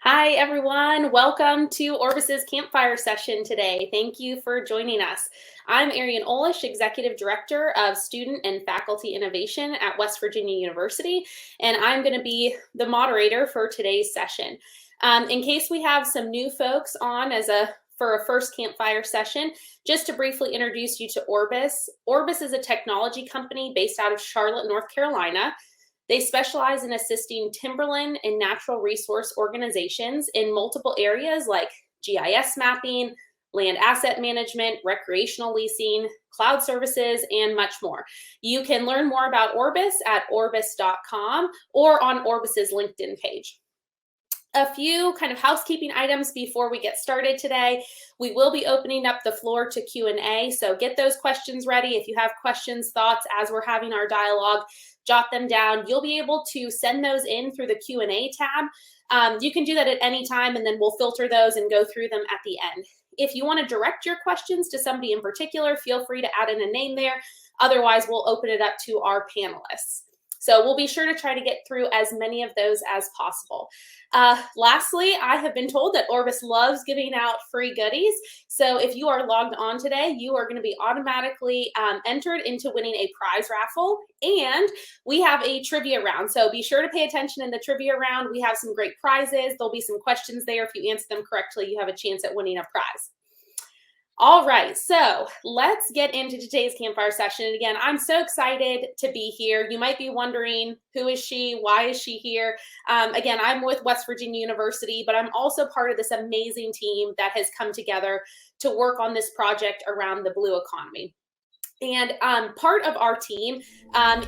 Hi, everyone. Welcome to Orbis's Campfire session today. Thank you for joining us. I'm Arian Olish, Executive Director of Student and Faculty Innovation at West Virginia University, and I'm going to be the moderator for today's session. In case we have some new folks on for a first Campfire session, just to briefly introduce you to Orbis. Orbis is a technology company based out of Charlotte, North Carolina. They specialize in assisting timberland and natural resource organizations in multiple areas like GIS mapping, land asset management, recreational leasing, cloud services, and much more. You can learn more about Orbis at orbis.com or on Orbis's LinkedIn page. A few kind of housekeeping items before we get started today. We will be opening up the floor to Q&A, so get those questions ready. If you have questions, thoughts as we're having our dialogue, jot them down. You'll be able to send those in through the Q&A tab. You can do that at any time, and then we'll filter those and go through them at the end. If you want to direct your questions to somebody in particular, feel free to add in a name there. Otherwise, we'll open it up to our panelists. So we'll be sure to try to get through as many of those as possible. Lastly, I have been told that Orbis loves giving out free goodies. So if you are logged on today, you are going to be automatically entered into winning a prize raffle. And we have a trivia round. So be sure to pay attention in the trivia round. We have some great prizes. There'll be some questions there. If you answer them correctly, you have a chance at winning a prize. All right, so let's get into today's Campfire session. And again, I'm so excited to be here. You might be wondering, who is she? Why is she here? Again, I'm with West Virginia University, but I'm also part of this amazing team that has come together to work on this project around the blue economy. And part of our team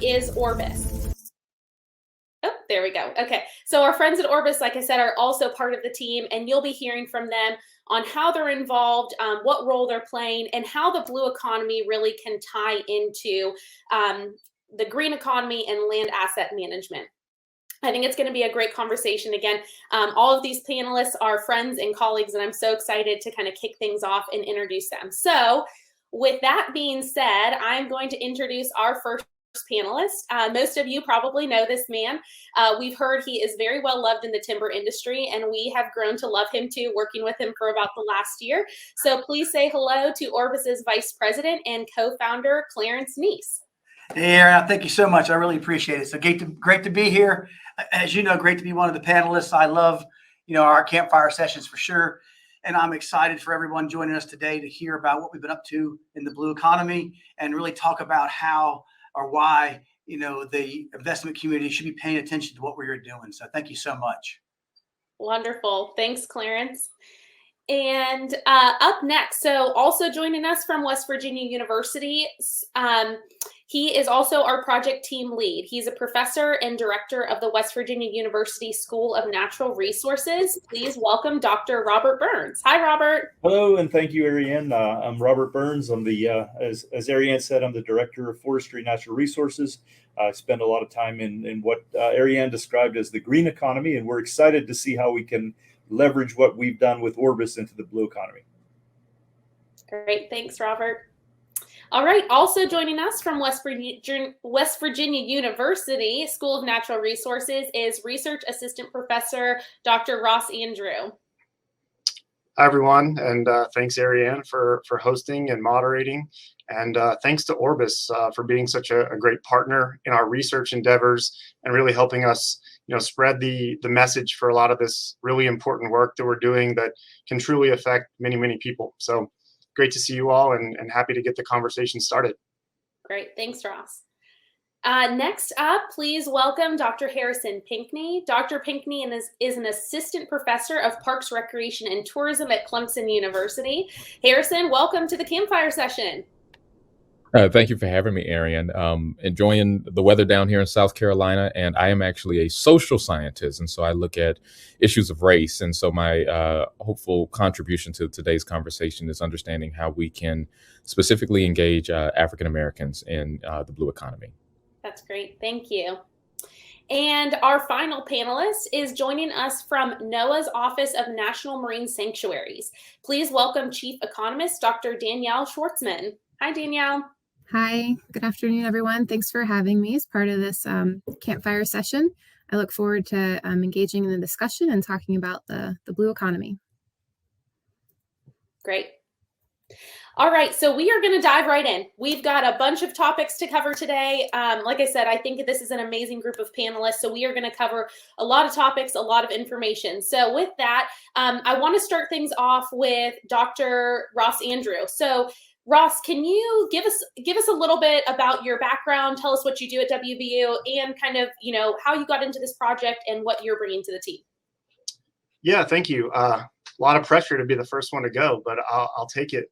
is Orbis. Oh, there we go. Okay, so our friends at Orbis, like I said, are also part of the team, and you'll be hearing from them on how they're involved, what role they're playing, and how the blue economy really can tie into the green economy and land asset management. I think it's going to be a great conversation. Again, all of these panelists are friends and colleagues, and I'm so excited to kind of kick things off and introduce them. So with that being said, I'm going to introduce our first panelist. Most of you probably know this man. We've heard he is very well loved in the timber industry, and we have grown to love him too, working with him for about the last year. So please say hello to Orbis's Vice President and co-founder, Clarence Neese. Hey, Aaron, thank you so much. I really appreciate it. So great to be here. As you know, great to be one of the panelists. I love, our Campfire sessions for sure. And I'm excited for everyone joining us today to hear about what we've been up to in the blue economy and really talk about how or why, the investment community should be paying attention to what we're doing. So thank you so much. Wonderful. Thanks, Clarence. And up next, so also joining us from West Virginia University, he is also our project team lead. He's a professor and director of the West Virginia University School of Natural Resources. Please welcome Dr. Robert Burns. Hi, Robert. Hello, and thank you, Ariane. I'm Robert Burns. I'm the, as Ariane said, I'm the director of Forestry and Natural Resources. I spend a lot of time in what Ariane described as the green economy, and we're excited to see how we can leverage what we've done with Orbis into the blue economy. Great. Thanks, Robert. All right. Also joining us from West Virginia University School of Natural Resources is Research Assistant Professor Dr. Ross Andrew. Hi, everyone. And thanks, Ariane, for hosting and moderating. And thanks to Orbis for being such a great partner in our research endeavors and really helping us spread the message for a lot of this really important work that we're doing that can truly affect many, many people. So great to see you all and happy to get the conversation started. Great. Thanks, Ross. Next up, please welcome Dr. Harrison Pinkney. Dr. Pinkney is an assistant professor of parks, recreation, and tourism at Clemson University. Harrison, welcome to the Campfire session. Thank you for having me, Arian. Enjoying the weather down here in South Carolina, and I am actually a social scientist, and so I look at issues of race. And so my hopeful contribution to today's conversation is understanding how we can specifically engage African Americans in the blue economy. That's great. Thank you. And our final panelist is joining us from NOAA's Office of National Marine Sanctuaries. Please welcome Chief Economist Dr. Danielle Schwartzman. Hi, Danielle. Hi, good afternoon, everyone. Thanks for having me as part of this Campfire session. I look forward to engaging in the discussion and talking about the blue economy. Great. All right, so we are going to dive right in. We've got a bunch of topics to cover today. Like I said, I think this is an amazing group of panelists, so we are going to cover a lot of topics, a lot of information. So with that, I want to start things off with Dr. Ross Andrew. So Ross, can you give us a little bit about your background, tell us what you do at WVU, and kind of, how you got into this project and what you're bringing to the team? Yeah, thank you. A lot of pressure to be the first one to go, but I'll take it.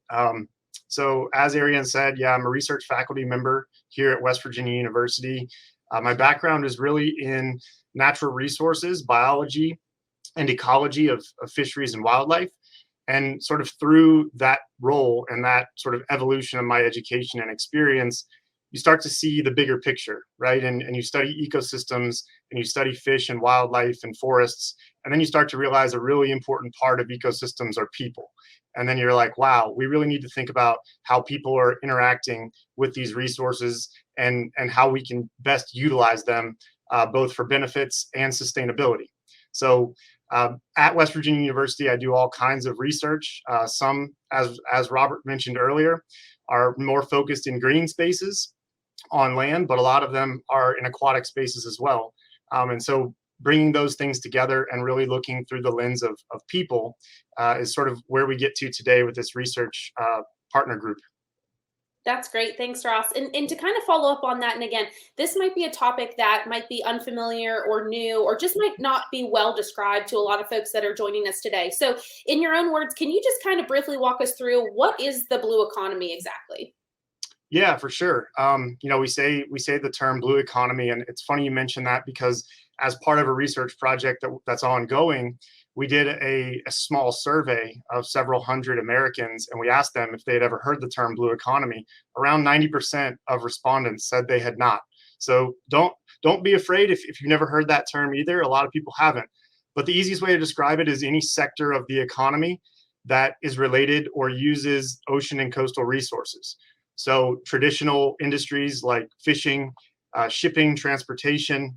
So as Ariane said, yeah, I'm a research faculty member here at West Virginia University. My background is really in natural resources, biology, and ecology of fisheries and wildlife. And sort of through that role and that sort of evolution of my education and experience, you start to see the bigger picture, right? And you study ecosystems and you study fish and wildlife and forests. And then you start to realize a really important part of ecosystems are people. And then you're like, wow, we really need to think about how people are interacting with these resources and how we can best utilize them, both for benefits and sustainability. So at West Virginia University, I do all kinds of research. Some, as Robert mentioned earlier, are more focused in green spaces on land, but a lot of them are in aquatic spaces as well. And so bringing those things together and really looking through the lens of people is sort of where we get to today with this research partner group. That's great. Thanks, Ross. And to kind of follow up on that, and again, this might be a topic that might be unfamiliar or new, or just might not be well described to a lot of folks that are joining us today. So in your own words, can you just kind of briefly walk us through what is the blue economy exactly? Yeah, for sure. We say the term blue economy, and it's funny you mentioned that because as part of a research project that's ongoing, we did a small survey of several hundred Americans, and we asked them if they had ever heard the term blue economy. Around 90% of respondents said they had not. So don't be afraid if you've never heard that term either. A lot of people haven't. But the easiest way to describe it is any sector of the economy that is related or uses ocean and coastal resources. So traditional industries like fishing, shipping, transportation,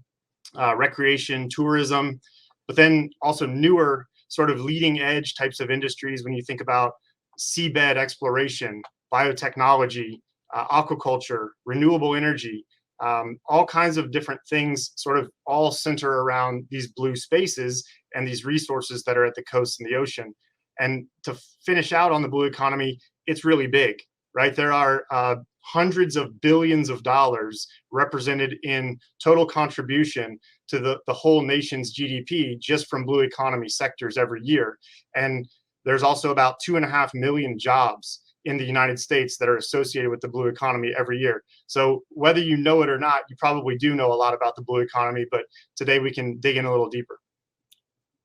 recreation, tourism, but then also newer sort of leading edge types of industries when you think about seabed exploration, biotechnology, aquaculture, renewable energy, all kinds of different things sort of all center around these blue spaces and these resources that are at the coast and the ocean. And to finish out on the blue economy, it's really big, right? There are hundreds of billions of dollars represented in total contribution to the whole nation's GDP just from blue economy sectors every year. And there's also about 2.5 million jobs in the United States that are associated with the blue economy every year. So whether you know it or not, you probably do know a lot about the blue economy, but today we can dig in a little deeper.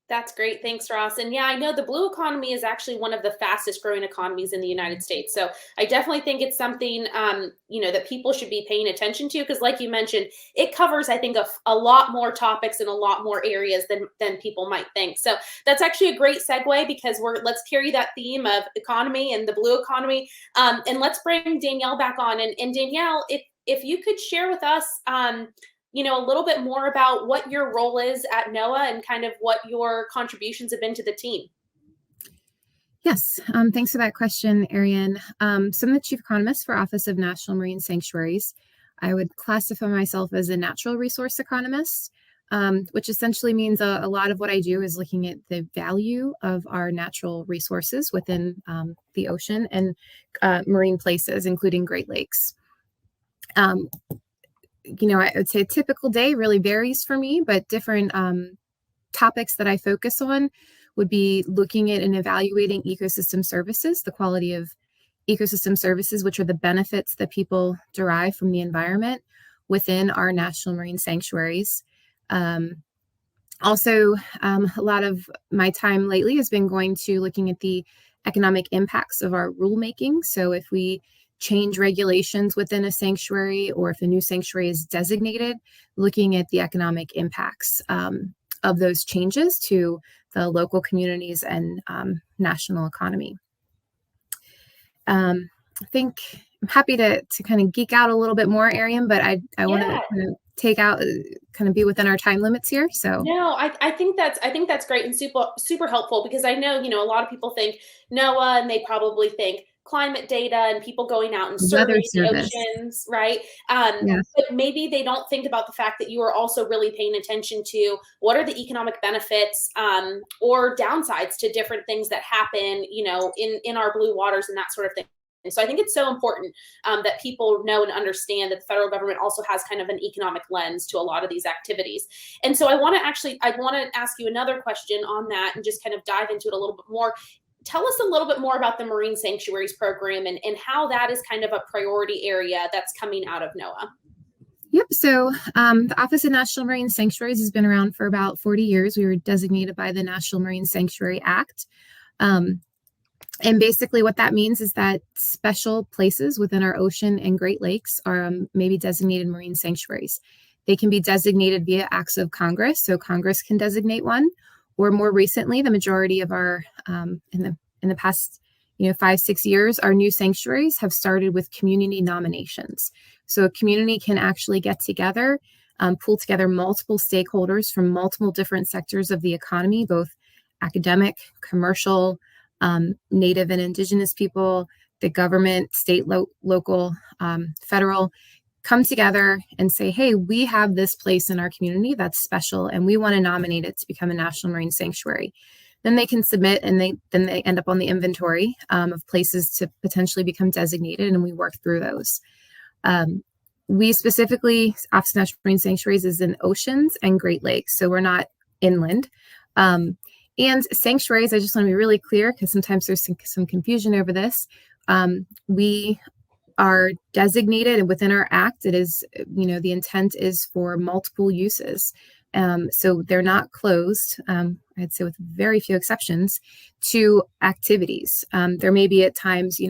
That's great. Thanks, Ross. And yeah, I know the blue economy is actually one of the fastest growing economies in the United States. So I definitely think it's something, that people should be paying attention to, because like you mentioned, it covers, I think, a lot more topics in a lot more areas than people might think. So that's actually a great segue, because let's carry that theme of economy and the blue economy. And let's bring Danielle back on. And Danielle, if you could share with us, a little bit more about what your role is at NOAA and kind of what your contributions have been to the team. Yes, thanks for that question, Ariane. So I'm the Chief Economist for Office of National Marine Sanctuaries. I would classify myself as a natural resource economist, which essentially means a lot of what I do is looking at the value of our natural resources within the ocean and marine places, including Great Lakes. I would say a typical day really varies for me, but different topics that I focus on would be looking at and evaluating ecosystem services, the quality of ecosystem services, which are the benefits that people derive from the environment within our national marine sanctuaries. Also, a lot of my time lately has been going to looking at the economic impacts of our rulemaking. So if we change regulations within a sanctuary, or if a new sanctuary is designated, looking at the economic impacts of those changes to the local communities and national economy. I think I'm happy to kind of geek out a little bit more, Ariane, but I want to kind of take out, kind of be within our time limits here. So no, I think that's great and super helpful, because I know, a lot of people think NOAA and they probably think climate data and people going out and weather surveying the service. oceans, right? Yes. But maybe they don't think about the fact that you are also really paying attention to what are the economic benefits or downsides to different things that happen, in our blue waters and that sort of thing. And so I think it's so important that people know and understand that the federal government also has kind of an economic lens to a lot of these activities. And so I want to ask you another question on that and just kind of dive into it a little bit more. Tell us a little bit more about the Marine Sanctuaries Program and how that is kind of a priority area that's coming out of NOAA. Yep. So the Office of National Marine Sanctuaries has been around for about 40 years. We were designated by the National Marine Sanctuary Act. And basically what that means is that special places within our ocean and Great Lakes are maybe designated marine sanctuaries. They can be designated via acts of Congress. So Congress can designate one, or more recently, the majority of our, in the past 5-6 years, our new sanctuaries have started with community nominations. So a community can actually get together, pull together multiple stakeholders from multiple different sectors of the economy, both academic, commercial, Native and Indigenous people, the government, state, local, federal, come together and say, hey, we have this place in our community that's special and we want to nominate it to become a National Marine Sanctuary. Then they can submit, and they end up on the inventory of places to potentially become designated, and we work through those. We specifically, Office of National Marine Sanctuaries is in oceans and Great Lakes, so we're not inland. And sanctuaries, I just want to be really clear, because sometimes there's some confusion over this. We are designated, and within our act, it is, the intent is for multiple uses. So they're not closed, I'd say with very few exceptions, to activities. There may be at times,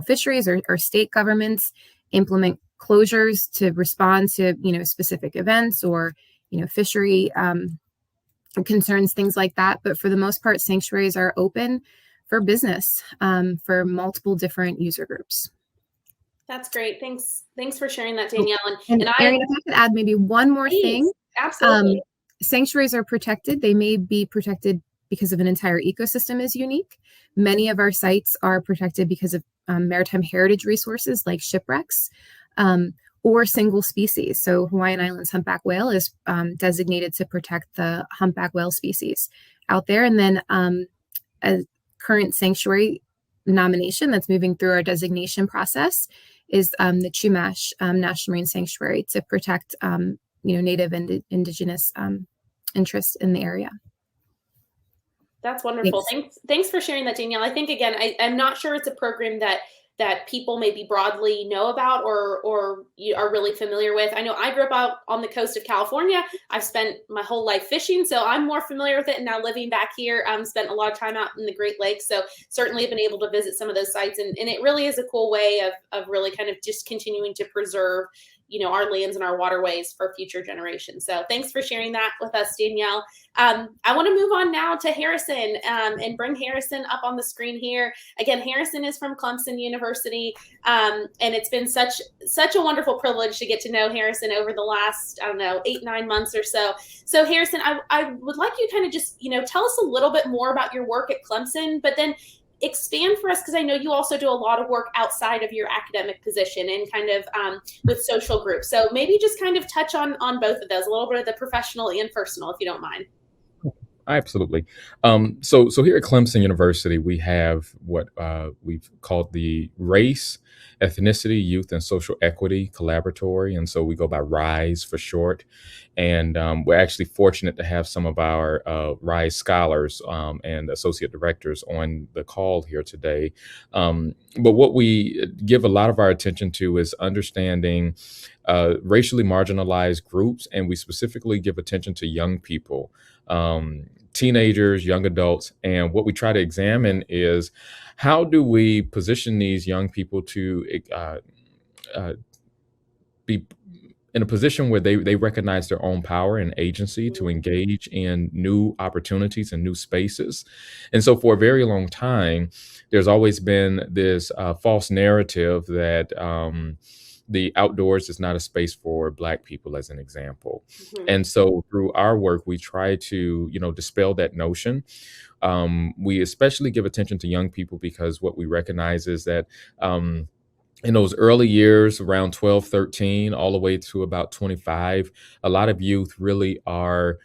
fisheries or state governments implement closures to respond to, specific events or, fishery concerns, things like that. But for the most part, sanctuaries are open for business for multiple different user groups. That's great. Thanks for sharing that, Danielle. And Erin, if I could add maybe one more thing. Absolutely. Sanctuaries are protected. They may be protected because of an entire ecosystem is unique. Many of our sites are protected because of maritime heritage resources like shipwrecks or single species. So Hawaiian Islands humpback whale is designated to protect the humpback whale species out there. And then a current sanctuary nomination that's moving through our designation process is the Chumash National Marine Sanctuary to protect Native and Indigenous interests in the area. That's wonderful. Thanks for sharing that, Danielle. I think, again, I'm not sure it's a program that people maybe broadly know about or you are really familiar with. I know I grew up out on the coast of California. I've spent my whole life fishing, so I'm more familiar with it. And now living back here, spent a lot of time out in the Great Lakes. So certainly have been able to visit some of those sites. And it really is a cool way of really kind of just continuing to preserve our lands and our waterways for future generations. So thanks for sharing that with us, Danielle. I want to move on now to Harrison and bring Harrison up on the screen here. Again, Harrison is from Clemson University, and it's been such a wonderful privilege to get to know Harrison over the last, 8-9 months or so. So Harrison, I would like you to kind of just, tell us a little bit more about your work at Clemson, but then expand for us, because I know you also do a lot of work outside of your academic position and kind of with social groups. So maybe just kind of touch on both of those, a little bit of the professional and personal, if you don't mind. Absolutely. So here at Clemson University, we have what we've called the Race, Ethnicity, Youth, and Social Equity Collaboratory. And so we go by RISE for short. And we're actually fortunate to have some of our RISE scholars and associate directors on the call here today. But what we give a lot of our attention to is understanding racially marginalized groups. And we specifically give attention to young people. Teenagers, young adults, and what we try to examine is how do we position these young people to be in a position where they recognize their own power and agency to engage in new opportunities and new spaces. And so for a very long time, there's always been this false narrative that the outdoors is not a space for Black people, as an example. Mhm. And so through our work, we try to, dispel that notion. We especially give attention to young people because what we recognize is that in those early years, around 12, 13, all the way to about 25, a lot of youth really are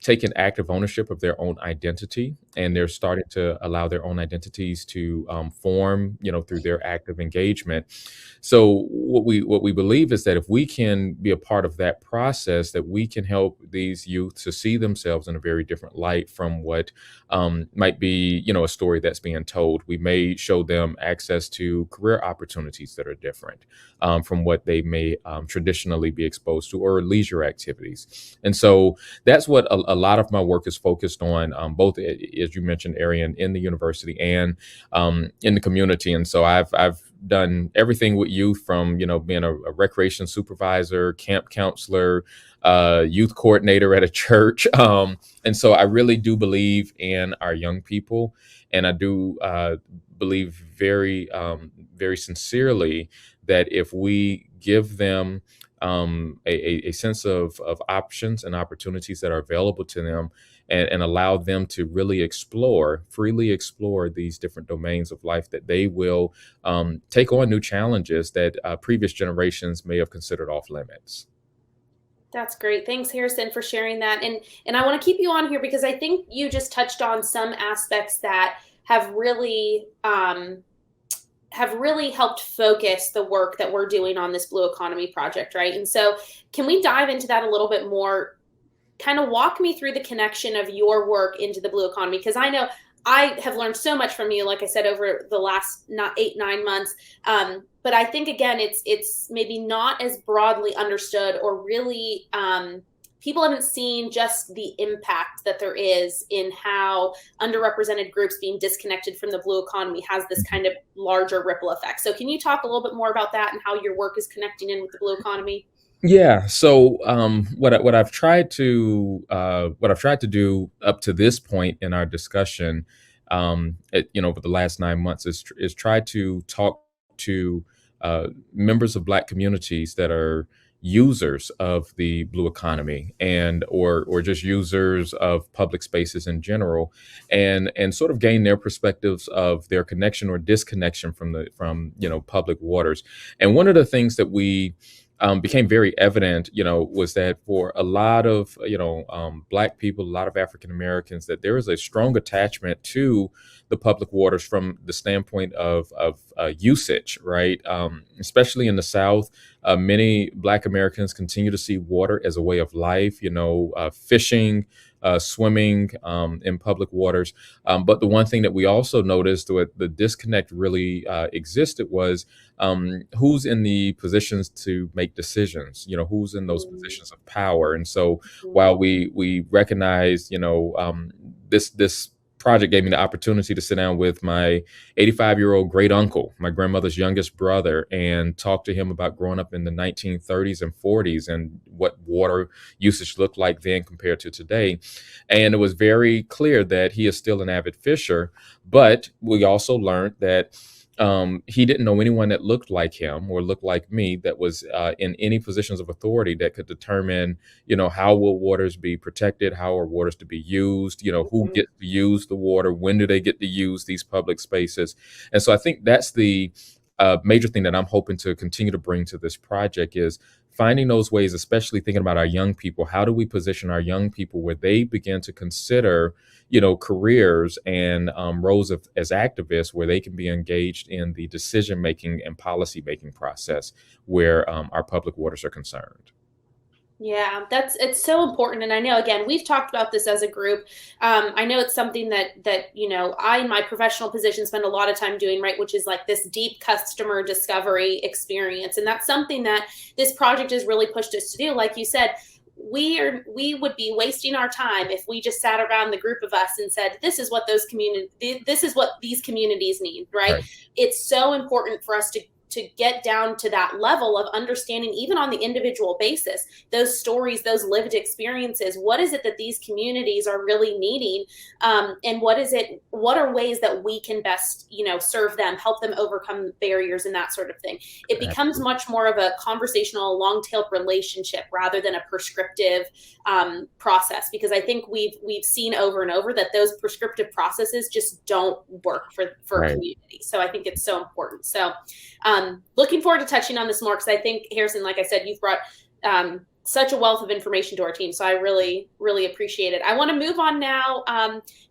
taking active ownership of their own identity, and they're starting to allow their own identities to form, through their active engagement. So what we believe is that if we can be a part of that process, that we can help these youth to see themselves in a very different light from what might be, a story that's being told. We may show them access to career opportunities that are different from what they may traditionally be exposed to, or leisure activities. And so that's what a lot of my work is focused on, both, as you mentioned, Arian, in the university and in the community. And so I've done everything with youth, from being a recreation supervisor, camp counselor, youth coordinator at a church, and so I really do believe in our young people, and I do believe very very sincerely that if we give them a sense of options and opportunities that are available to them, and allow them to really freely explore these different domains of life, that they will take on new challenges that previous generations may have considered off limits. That's great. Thanks, Harrison, for sharing that. And I want to keep you on here because I think you just touched on some aspects that have really helped focus the work that we're doing on this Blue Economy project, right? And so can we dive into that a little bit more? Kind of walk me through the connection of your work into the Blue Economy, because I know I have learned so much from you, like I said, over the last 8-9 months. But I think, again, it's maybe not as broadly understood, or really people haven't seen just the impact that there is in how underrepresented groups being disconnected from the Blue Economy has this kind of larger ripple effect. So can you talk a little bit more about that and how your work is connecting in with the Blue Economy? Yeah. So what I've tried to do up to this point in our discussion, over the last 9 months, is try to talk to members of Black communities that are users of the Blue Economy, and or just users of public spaces in general, and sort of gain their perspectives of their connection or disconnection from public waters. And one of the things that we became very evident, was that for a lot of, Black people, a lot of African Americans, that there is a strong attachment to the public waters from the standpoint of usage, right? Especially in the South, many Black Americans continue to see water as a way of life, fishing, swimming in public waters. But the one thing that we also noticed, the disconnect really existed, was who's in the positions to make decisions, who's in those positions of power. And so while we recognize, this project gave me the opportunity to sit down with my 85-year-old great uncle, my grandmother's youngest brother, and talk to him about growing up in the 1930s and 40s and what water usage looked like then compared to today. And it was very clear that he is still an avid fisher, but we also learned that he didn't know anyone that looked like him or looked like me that was in any positions of authority that could determine, how will waters be protected, how are waters to be used, who gets to use the water, when do they get to use these public spaces. And so I think that's the major thing that I'm hoping to continue to bring to this project, is finding those ways, especially thinking about our young people. How do we position our young people where they begin to consider, careers and roles as activists, where they can be engaged in the decision-making and policy-making process where our public waters are concerned? Yeah, it's so important. And I know, again, we've talked about this as a group. I know it's something that I, in my professional position, spend a lot of time doing, right, which is like this deep customer discovery experience. And that's something that this project has really pushed us to do. Like you said, we would be wasting our time if we just sat around the group of us and said, this is what these communities need, right? It's so important for us to get down to that level of understanding, even on the individual basis, those stories, those lived experiences. What is it that these communities are really needing, and what are ways that we can best, serve them, help them overcome barriers and that sort of thing. It becomes much more of a conversational, long-tailed relationship rather than a prescriptive process, because I think we've seen over and over that those prescriptive processes just don't work for Right. community. So I think it's so important. So looking forward to touching on this more, because I think, Harrison, like I said, you've brought such a wealth of information to our team. So I really, really appreciate it. I want to move on now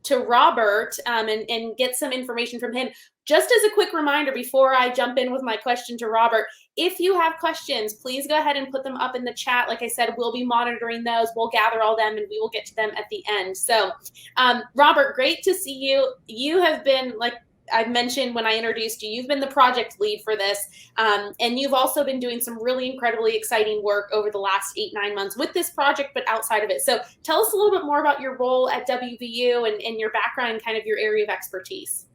to Robert and get some information from him. Just as a quick reminder, before I jump in with my question to Robert, if you have questions, please go ahead and put them up in the chat. Like I said, we'll be monitoring those. We'll gather all them and we will get to them at the end. So Robert, great to see you. You have been, like I mentioned when I introduced you, you've been the project lead for this. And you've also been doing some really incredibly exciting work over the last 8-9 months with this project, but outside of it. So tell us a little bit more about your role at WVU and your background and kind of your area of expertise.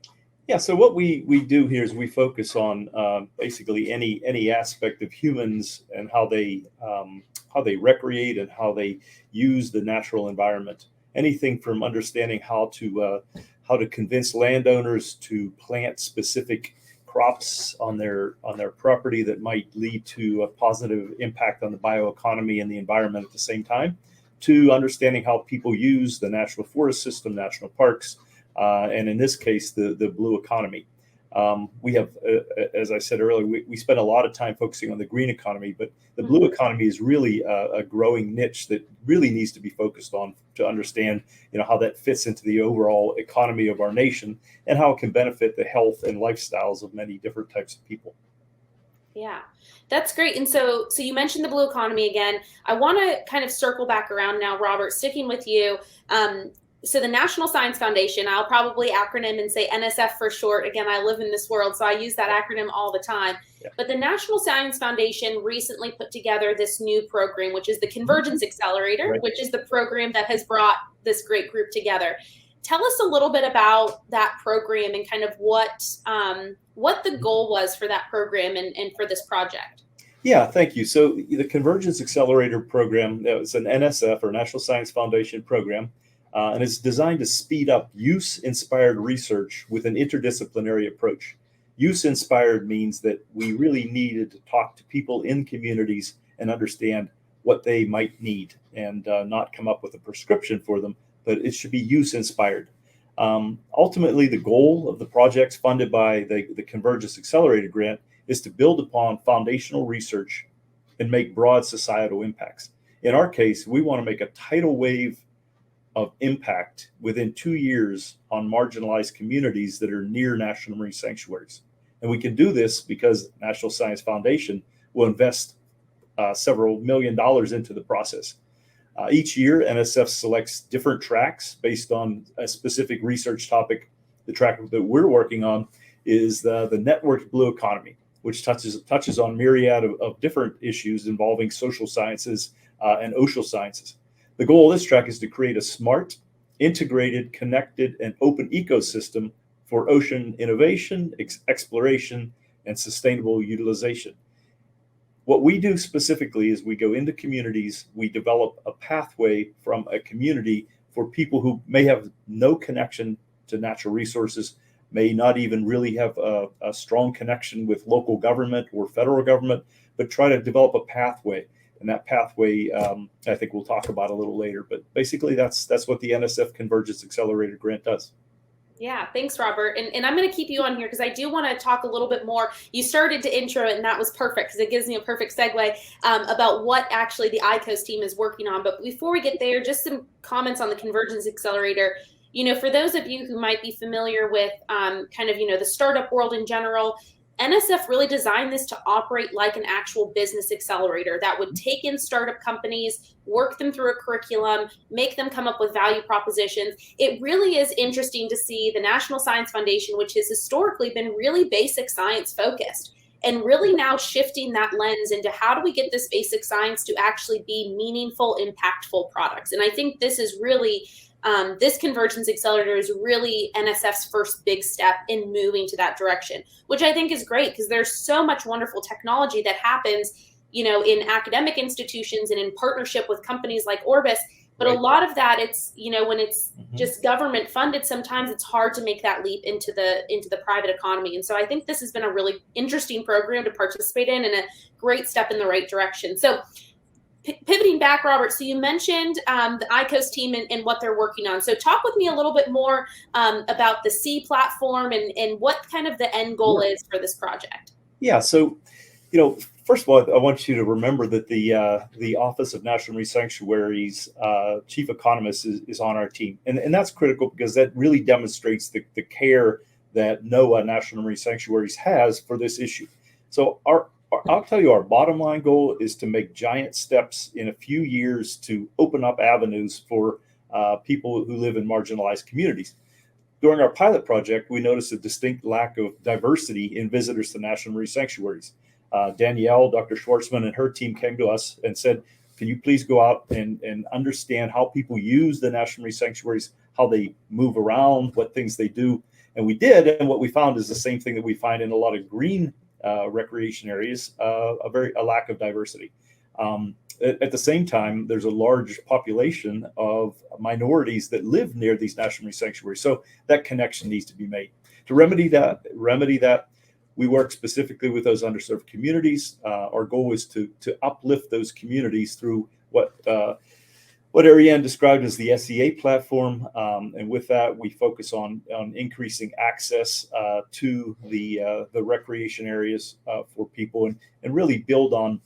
Yeah, so what we do here is we focus on basically any aspect of humans and how they recreate and how they use the natural environment. Anything from understanding how to convince landowners to plant specific crops on their property that might lead to a positive impact on the bioeconomy and the environment at the same time, to understanding how people use the national forest system, national parks, and in this case, the blue economy. We have, as I said earlier, we spend a lot of time focusing on the green economy, but the blue economy is really a growing niche that really needs to be focused on to understand, how that fits into the overall economy of our nation and how it can benefit the health and lifestyles of many different types of people. Yeah, that's great. And so you mentioned the blue economy again. I want to kind of circle back around now, Robert, sticking with you. So the National Science Foundation, I'll probably acronym and say NSF for short. Again, I live in this world, so I use that acronym all the time. Yeah. But the National Science Foundation recently put together this new program, which is the Convergence Accelerator, right, which is the program that has brought this great group together. Tell us a little bit about that program and kind of what the goal was for that program and for this project. Yeah, thank you. So the Convergence Accelerator program, it's an NSF or National Science Foundation program. And it's designed to speed up use-inspired research with an interdisciplinary approach. Use-inspired means that we really needed to talk to people in communities and understand what they might need and not come up with a prescription for them, but it should be use-inspired. Ultimately, the goal of the projects funded by the Convergence Accelerator grant is to build upon foundational research and make broad societal impacts. In our case, we want to make a tidal wave of impact within 2 years on marginalized communities that are near national marine sanctuaries. And we can do this because National Science Foundation will invest several $1 million into the process. Each year, NSF selects different tracks based on a specific research topic. The track that we're working on is the networked blue economy, which touches on myriad of different issues involving social sciences and ocean sciences. The goal of this track is to create a smart, integrated, connected, and open ecosystem for ocean innovation, exploration, and sustainable utilization. What we do specifically is we go into communities, we develop a pathway from a community for people who may have no connection to natural resources, may not even really have a strong connection with local government or federal government, but try to develop a pathway. And that pathway, I think we'll talk about a little later. But basically, that's what the NSF Convergence Accelerator grant does. Yeah, thanks, Robert. And I'm going to keep you on here because I do want to talk a little bit more. You started to intro it, and that was perfect because it gives me a perfect segue about what actually the iCOAST team is working on. But before we get there, just some comments on the Convergence Accelerator. For those of you who might be familiar with the startup world in general, NSF really designed this to operate like an actual business accelerator that would take in startup companies, work them through a curriculum, make them come up with value propositions. It really is interesting to see the National Science Foundation, which has historically been really basic science focused, and really now shifting that lens into how do we get this basic science to actually be meaningful, impactful products. And I think this is really this Convergence Accelerator is really NSF's first big step in moving to that direction, which I think is great because there's so much wonderful technology that happens, in academic institutions and in partnership with companies like Orbis. But Right. a lot of that, it's, when it's just government funded, sometimes it's hard to make that leap into the private economy. And so I think this has been a really interesting program to participate in and a great step in the right direction. So pivoting back, Robert, so you mentioned the iCOAST team and what they're working on. So talk with me a little bit more about the C platform and what kind of the end goal is for this project. Yeah. So, first of all, I want you to remember that the Office of National Marine Sanctuaries chief economist is on our team. And that's critical because that really demonstrates the care that NOAA National Marine Sanctuaries has for this issue. So I'll tell you, our bottom line goal is to make giant steps in a few years to open up avenues for people who live in marginalized communities. During our pilot project, we noticed a distinct lack of diversity in visitors to National Marine Sanctuaries. Danielle, Dr. Schwartzman, and her team came to us and said, can you please go out and understand how people use the National Marine Sanctuaries, how they move around, what things they do? And we did, and what we found is the same thing that we find in a lot of green recreation areas, a lack of diversity. At the same time, there's a large population of minorities that live near these National Marine Sanctuaries. So that connection needs to be made. To remedy that, we work specifically with those underserved communities. Our goal is to uplift those communities through what Ariane described as the SEA platform. And with that, we focus on increasing access to the recreation areas for people and really build on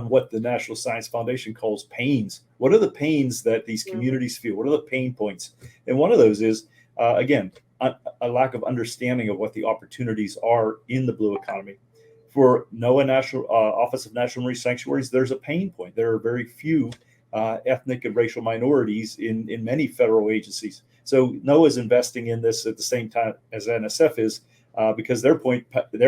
what the National Science Foundation calls pains. What are the pains that these communities feel? What are the pain points? And one of those is, again, a lack of understanding of what the opportunities are in the blue economy. For NOAA National Office of National Marine Sanctuaries, there's a pain point. There are very few ethnic and racial minorities in many federal agencies. So NOAA is investing in this at the same time as NSF is, because their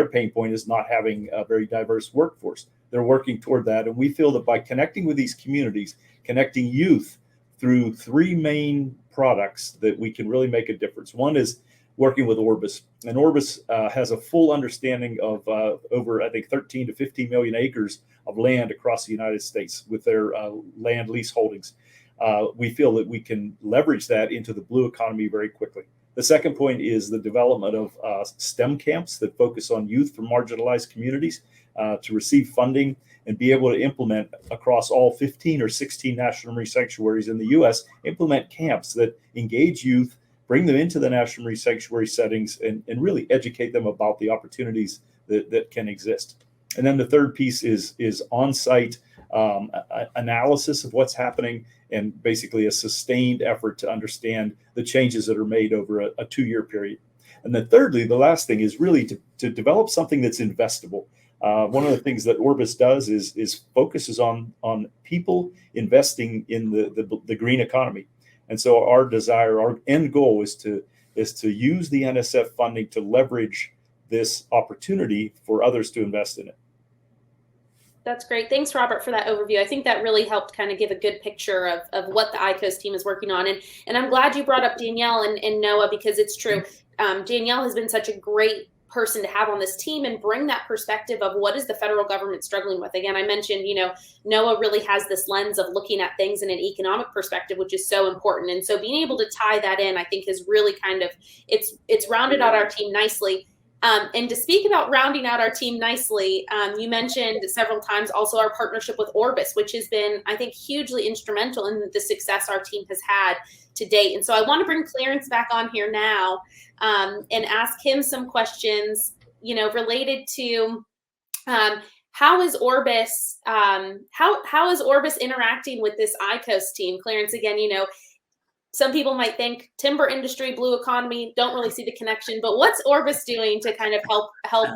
pain point is not having a very diverse workforce. They're working toward that, and we feel that by connecting with these communities, connecting youth through three main products, that we can really make a difference. One is working with Orbis, and Orbis has a full understanding of over, I think, 13 to 15 million acres of land across the United States with their land lease holdings. We feel that we can leverage that into the blue economy very quickly. The second point is the development of STEM camps that focus on youth from marginalized communities to receive funding and be able to implement across all 15 or 16 National Marine Sanctuaries in the U.S., implement camps that engage youth, bring them into the National Marine Sanctuary settings, and really educate them about the opportunities that can exist. And then the third piece is on-site analysis of what's happening and basically a sustained effort to understand the changes that are made over a 2-year period. And then thirdly, the last thing is really to develop something that's investable. One of the things that Orbis does is focuses on people investing in the green economy. And so our end goal is to use the NSF funding to leverage this opportunity for others to invest in it. That's great. Thanks, Robert, for that overview. I think that really helped kind of give a good picture of what the iCOAST team is working on. And I'm glad you brought up Danielle and NOAA, because it's true. Danielle has been such a great person to have on this team and bring that perspective of what is the federal government struggling with. Again, I mentioned, NOAA really has this lens of looking at things in an economic perspective, which is so important. And so being able to tie that in, I think, is really it's rounded out our team nicely. And to speak about rounding out our team nicely, you mentioned several times also our partnership with Orbis, which has been, I think, hugely instrumental in the success our team has had to date. And so I want to bring Clarence back on here now and ask him some questions, related to how is Orbis interacting with this iCOAST team? Clarence, again, some people might think timber industry, blue economy, don't really see the connection, but what's Orbis doing to kind of help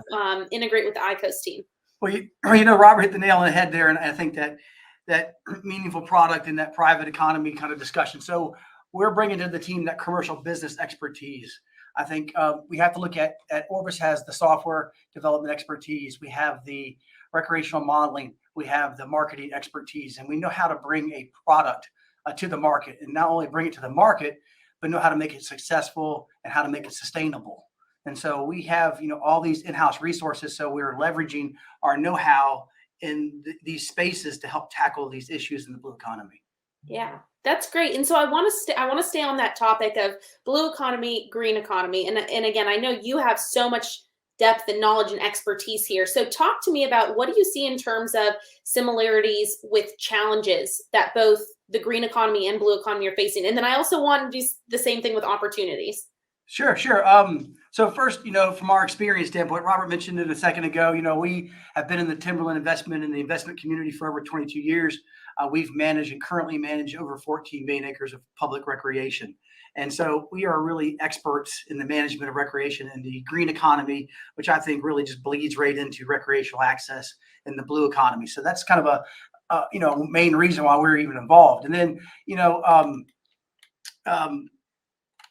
integrate with the iCOAST team? Well, Robert hit the nail on the head there, and I think that meaningful product in that private economy kind of discussion. So we're bringing to the team that commercial business expertise. I think we have to look at Orbis has the software development expertise. We have the recreational modeling. We have the marketing expertise, and we know how to bring a product to the market, and not only bring it to the market, but know how to make it successful and how to make it sustainable. And so we have, all these in-house resources. So we're leveraging our know-how in these spaces to help tackle these issues in the blue economy. Yeah, that's great. And so I want to stay on that topic of blue economy, green economy. And again, I know you have so much depth and knowledge and expertise here. So talk to me about, what do you see in terms of similarities with challenges that both the green economy and blue economy are facing? And then I also want to do the same thing with opportunities. Sure. So first, from our experience standpoint, Robert mentioned it a second ago, we have been in the Timberland investment in the investment community for over 22 years. We've managed and currently manage over 14 million acres of public recreation. And so we are really experts in the management of recreation and the green economy, which I think really just bleeds right into recreational access in the blue economy. So that's kind of a main reason why we're even involved. And then,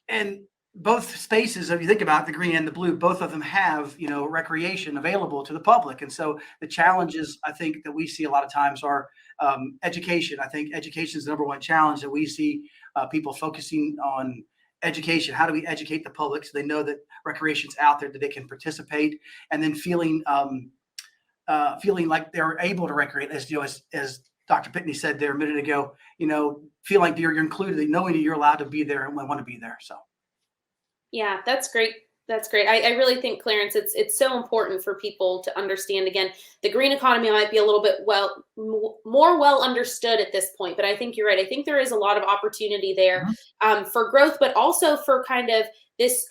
and both spaces, if you think about the green and the blue, both of them have, recreation available to the public. And so the challenges, I think, that we see a lot of times are education. I think education is the number one challenge that we see people focusing on education. How do we educate the public so they know that recreation's out there, that they can participate, and then feeling like they're able to recreate, as Dr. Pitney said there a minute ago, feel like you're included, knowing that you're allowed to be there and want to be there. So. Yeah, that's great. That's great. I really think, Clarence, it's so important for people to understand. Again, the green economy might be a little bit more well understood at this point, but I think you're right. I think there is a lot of opportunity there for growth, but also for kind of this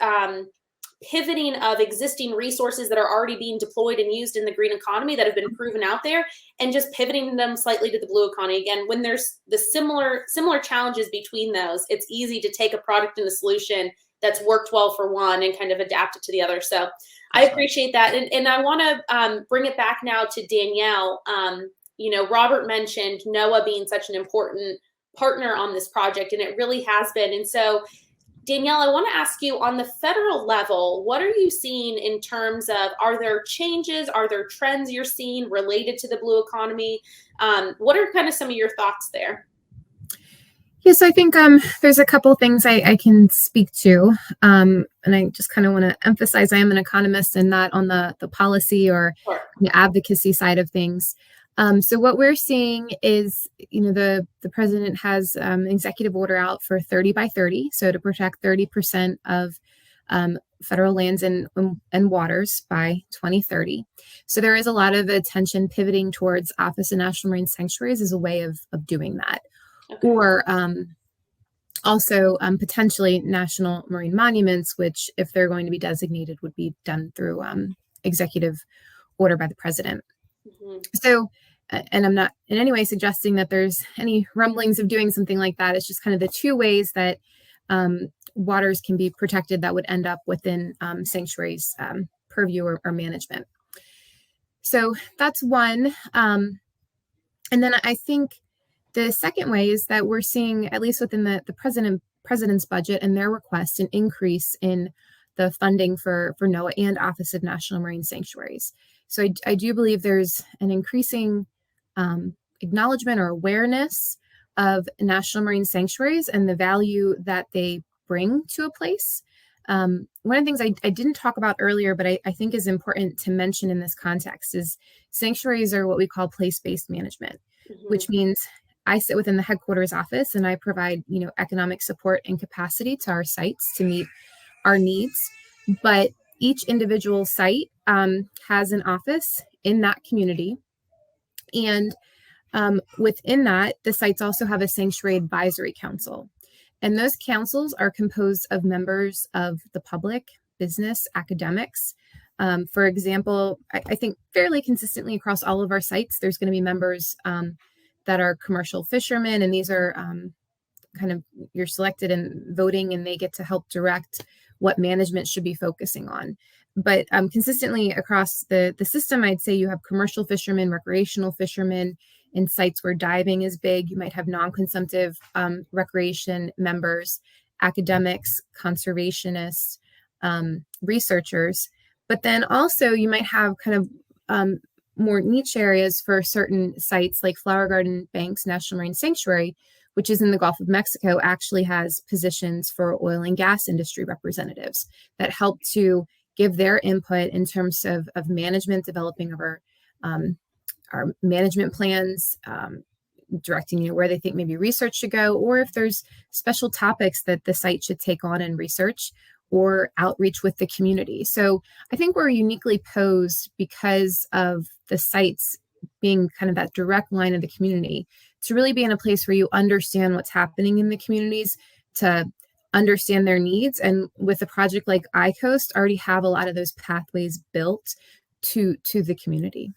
pivoting of existing resources that are already being deployed and used in the green economy that have been proven out there, and just pivoting them slightly to the blue economy. Again, when there's the similar challenges between those, it's easy to take a product and a solution that's worked well for one and kind of adapt it to the other. So I appreciate that. And I want to bring it back now to Danielle. Robert mentioned NOAA being such an important partner on this project, and it really has been. And so, Danielle, I want to ask you, on the federal level, what are you seeing in terms of, are there changes, are there trends you're seeing related to the blue economy? What are kind of some of your thoughts there? Yes, I think there's a couple things I can speak to, and I just kind of want to emphasize I am an economist and not on the policy or the advocacy side of things. So what we're seeing is, the president has an executive order out for 30 by 30, so to protect 30% of federal lands and waters by 2030. So there is a lot of attention pivoting towards Office of National Marine Sanctuaries as a way of doing that. Okay. Or also potentially national marine monuments, which, if they're going to be designated, would be done through executive order by the president. Mm-hmm. So, and I'm not in any way suggesting that there's any rumblings of doing something like that. It's just kind of the two ways that waters can be protected that would end up within sanctuaries purview or management. So that's one. And then I think the second way is that we're seeing, at least within the president's budget and their request, an increase in the funding for NOAA and Office of National Marine Sanctuaries. So I do believe there's an increasing acknowledgement or awareness of national marine sanctuaries and the value that they bring to a place. One of the things I didn't talk about earlier, but I think is important to mention in this context, is sanctuaries are what we call place-based management, which means I sit within the headquarters office and I provide, economic support and capacity to our sites to meet our needs. But each individual site has an office in that community. And within that, the sites also have a sanctuary advisory council. And those councils are composed of members of the public, business, academics. For example, I think fairly consistently across all of our sites, there's going to be members that are commercial fishermen, and these are kind of, you're selected and voting, and they get to help direct what management should be focusing on. But consistently across the system, I'd say you have commercial fishermen, recreational fishermen. In sites where diving is big, you might have non-consumptive recreation members, academics, conservationists, researchers. But then also you might have kind of more niche areas for certain sites like Flower Garden Banks National Marine Sanctuary, which is in the Gulf of Mexico, actually has positions for oil and gas industry representatives that help to give their input in terms of management, developing of our management plans, directing where they think maybe research should go, or if there's special topics that the site should take on in research or outreach with the community. So I think we're uniquely posed because of the sites being kind of that direct line of the community to really be in a place where you understand what's happening in the communities, to understand their needs. And with a project like iCOAST, already have a lot of those pathways built to the community.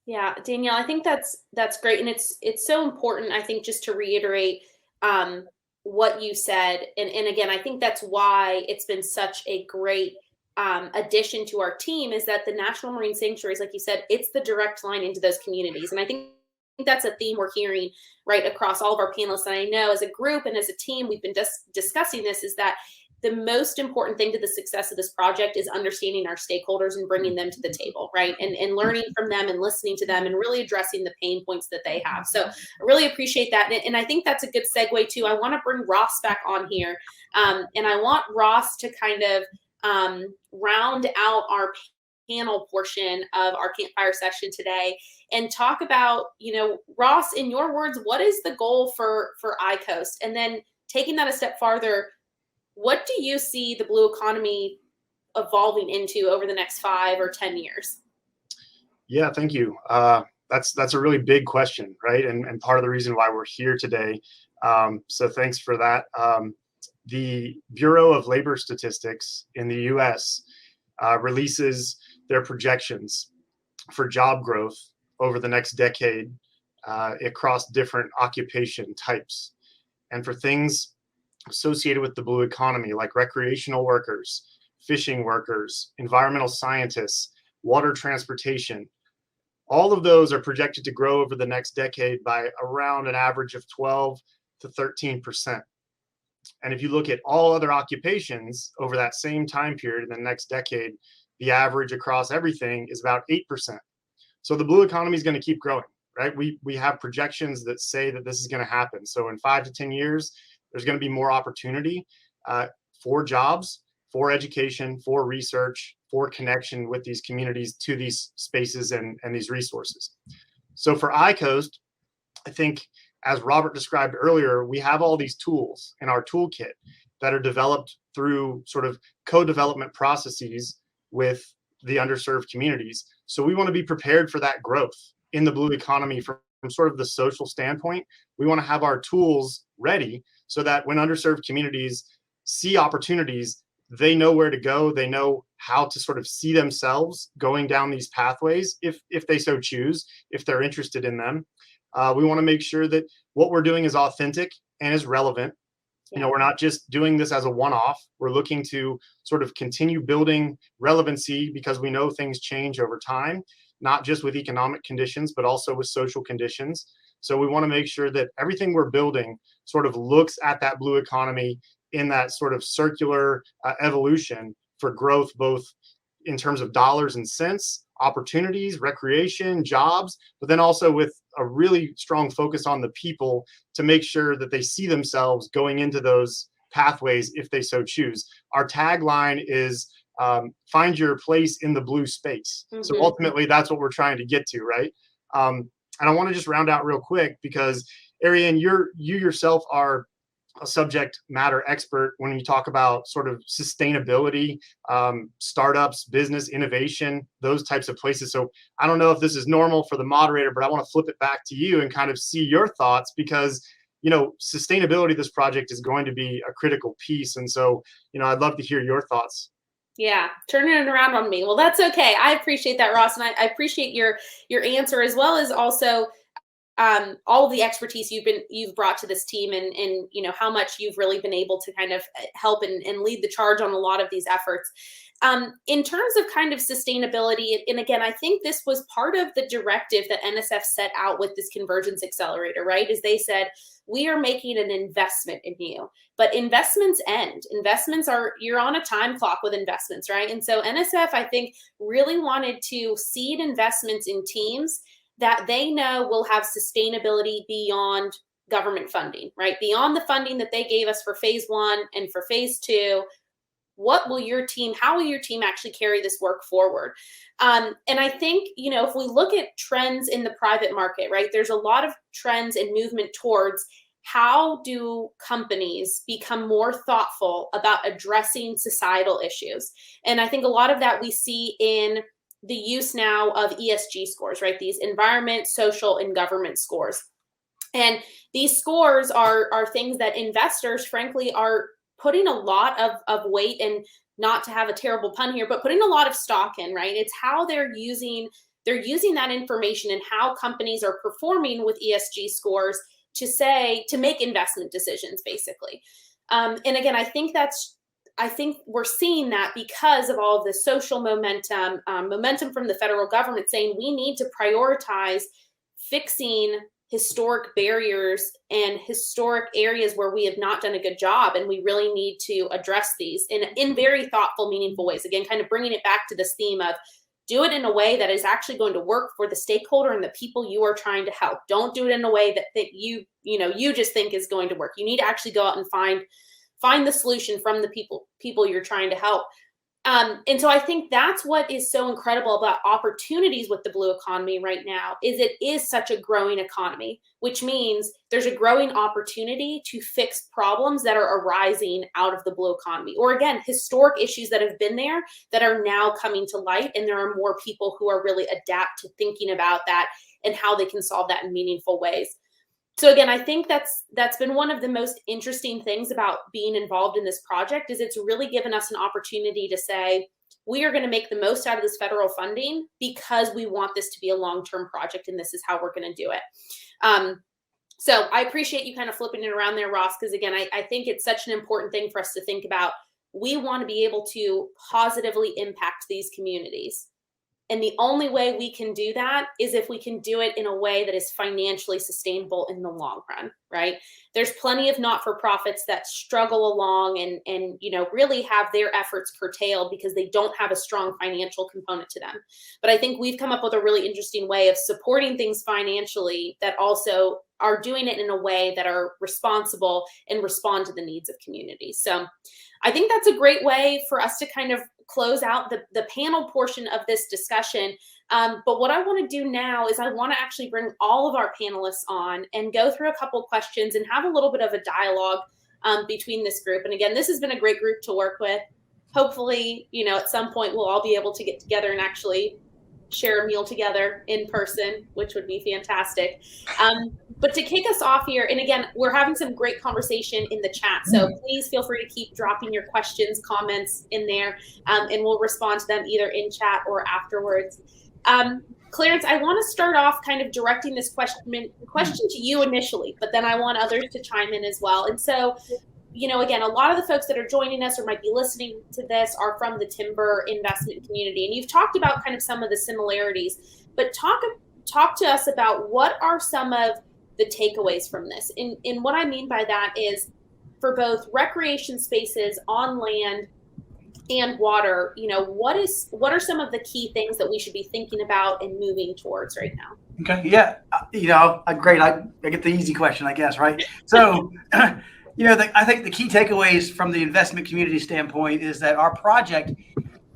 Yeah, Danielle, I think that's great. And it's so important, I think, just to reiterate what you said. And again, I think that's why it's been such a great addition to our team, is that the National Marine Sanctuaries, like you said, it's the direct line into those communities. And I think that's a theme we're hearing right across all of our panelists. And I know as a group and as a team, we've been discussing this, is that the most important thing to the success of this project is understanding our stakeholders and bringing them to the table, right? And learning from them and listening to them and really addressing the pain points that they have. So I really appreciate that. And I think that's a good segue too. I want to bring Ross back on here. And I want Ross to kind of round out our panel portion of our campfire session today and talk about, Ross, in your words, what is the goal for iCOAST? And then taking that a step farther, what do you see the blue economy evolving into over the next 5 or 10 years? Yeah, thank you. That's a really big question, right? And part of the reason why we're here today. So thanks for that. The Bureau of Labor Statistics in the U.S. Releases their projections for job growth over the next decade across different occupation types. And for things associated with the blue economy, like recreational workers, fishing workers, environmental scientists, water transportation, all of those are projected to grow over the next decade by around an average of 12 to 13%. And if you look at all other occupations over that same time period in the next decade, the average across everything is about 8%. So the blue economy is going to keep growing, right? We have projections that say that this is going to happen. So in 5 to 10 years, there's going to be more opportunity for jobs, for education, for research, for connection with these communities to these spaces and these resources. So for iCOAST, I think, as Robert described earlier, we have all these tools in our toolkit that are developed through sort of co-development processes with the underserved communities. So we want to be prepared for that growth in the blue economy from sort of the social standpoint. We want to have our tools ready so that when underserved communities see opportunities, they know where to go. They know how to sort of see themselves going down these pathways if they so choose, if they're interested in them. We want to make sure that what we're doing is authentic and is relevant. We're not just doing this as a one-off. We're looking to sort of continue building relevancy because we know things change over time, not just with economic conditions, but also with social conditions. So we want to make sure that everything we're building sort of looks at that blue economy in that sort of circular evolution for growth, both in terms of dollars and cents, opportunities, recreation, jobs, but then also with a really strong focus on the people to make sure that they see themselves going into those pathways if they so choose. Our tagline is find your place in the blue space. Mm-hmm. So ultimately, that's what we're trying to get to, right? And I want to just round out real quick because, Ariane, you yourself are a subject matter expert when you talk about sort of sustainability, startups, business, innovation, those types of places. So I don't know if this is normal for the moderator, but I want to flip it back to you and kind of see your thoughts because, sustainability of this project is going to be a critical piece. And so, I'd love to hear your thoughts. Yeah, turning it around on me. Well, that's okay. I appreciate that, Ross. And I appreciate your answer, as well as also all of the expertise you've brought to this team and how much you've really been able to kind of help and lead the charge on a lot of these efforts. In terms of kind of sustainability, and again, I think this was part of the directive that NSF set out with this Convergence Accelerator, right? Is they said, we are making an investment in you, but investments end. You're on a time clock with investments, right? And so NSF, I think, really wanted to seed investments in teams that they know will have sustainability beyond government funding, right? Beyond the funding that they gave us for phase 1 and for phase 2, how will your team actually carry this work forward? And I think, if we look at trends in the private market, right, there's a lot of trends and movement towards how do companies become more thoughtful about addressing societal issues. And I think a lot of that we see in the use now of ESG scores, right? These environment, social, and government scores. And these scores are things that investors, frankly, are putting a lot of weight, and not to have a terrible pun here, but putting a lot of stock in, right? It's how they're using that information and how companies are performing with ESG scores to make investment decisions, basically. And again, I think we're seeing that because of all of the social momentum from the federal government saying we need to prioritize fixing historic barriers and historic areas where we have not done a good job, and we really need to address these in very thoughtful, meaningful ways. Again, kind of bringing it back to this theme of do it in a way that is actually going to work for the stakeholder and the people you are trying to help. Don't do it in a way that you just think is going to work. You need to actually go out and find the solution from the people you're trying to help. And so I think that's what is so incredible about opportunities with the blue economy right now, is it is such a growing economy, which means there's a growing opportunity to fix problems that are arising out of the blue economy, or again, historic issues that have been there that are now coming to light. And there are more people who are really adept to thinking about that and how they can solve that in meaningful ways. So again, I think that's been one of the most interesting things about being involved in this project, is it's really given us an opportunity to say, we are going to make the most out of this federal funding because we want this to be a long-term project, and this is how we're going to do it. So I appreciate you kind of flipping it around there, Ross, because again, I think it's such an important thing for us to think about. We want to be able to positively impact these communities. And the only way we can do that is if we can do it in a way that is financially sustainable in the long run, right? There's plenty of not-for-profits that struggle along and really have their efforts curtailed because they don't have a strong financial component to them. But I think we've come up with a really interesting way of supporting things financially that also are doing it in a way that are responsible and respond to the needs of communities. So I think that's a great way for us to kind of close out the panel portion of this discussion. But what I want to do now is I want to actually bring all of our panelists on and go through a couple questions and have a little bit of a dialogue between this group. And again, this has been a great group to work with. Hopefully, at some point we'll all be able to get together and actually share a meal together in person, which would be fantastic. But to kick us off here, and again, we're having some great conversation in the chat, so please feel free to keep dropping your questions, comments in there, and we'll respond to them either in chat or afterwards. Clarence, I want to start off kind of directing this question to you initially, but then I want others to chime in as well. And so, again, a lot of the folks that are joining us or might be listening to this are from the timber investment community. And you've talked about kind of some of the similarities, but talk to us about what are some of the takeaways from this. And what I mean by that is for both recreation spaces on land and water, what are some of the key things that we should be thinking about and moving towards right now? Okay. Yeah. Great. I get the easy question, I guess, right? So, I think the key takeaways from the investment community standpoint is that our project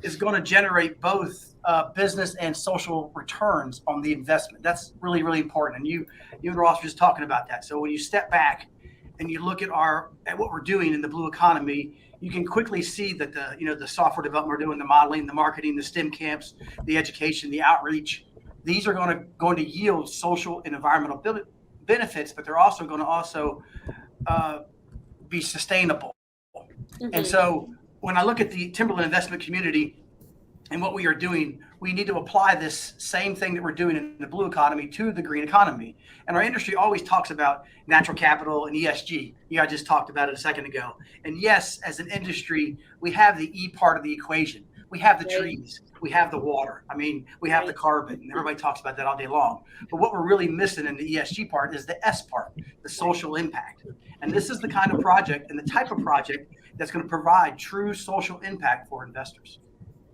is going to generate both business and social returns on the investment. That's really, really important. And you and Ross were just talking about that. So when you step back and you look at what we're doing in the blue economy, you can quickly see that the software development we're doing, the modeling, the marketing, the STEM camps, the education, the outreach, these are going to yield social and environmental benefits, but they're also going to be sustainable. Mm-hmm. And so when I look at the Timberland investment community and what we are doing, we need to apply this same thing that we're doing in the blue economy to the green economy. And our industry always talks about natural capital and ESG. You guys just talked about it a second ago. And yes, as an industry, we have the E part of the equation. We have the trees, we have the water. I mean, we have the carbon, and everybody talks about that all day long. But what we're really missing in the ESG part is the S part, the social impact. And this is the kind of project and the type of project that's going to provide true social impact for investors.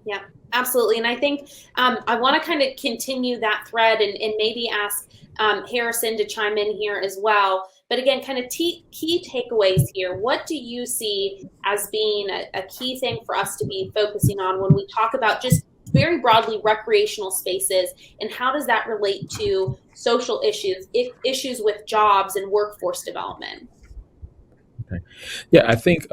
Yeah, absolutely. And I think I want to kind of continue that thread and maybe ask Harrison to chime in here as well. But again, kind of key takeaways here. What do you see as being a key thing for us to be focusing on when we talk about just very broadly recreational spaces, and how does that relate to social issues, issues with jobs and workforce development? Okay. Yeah, I think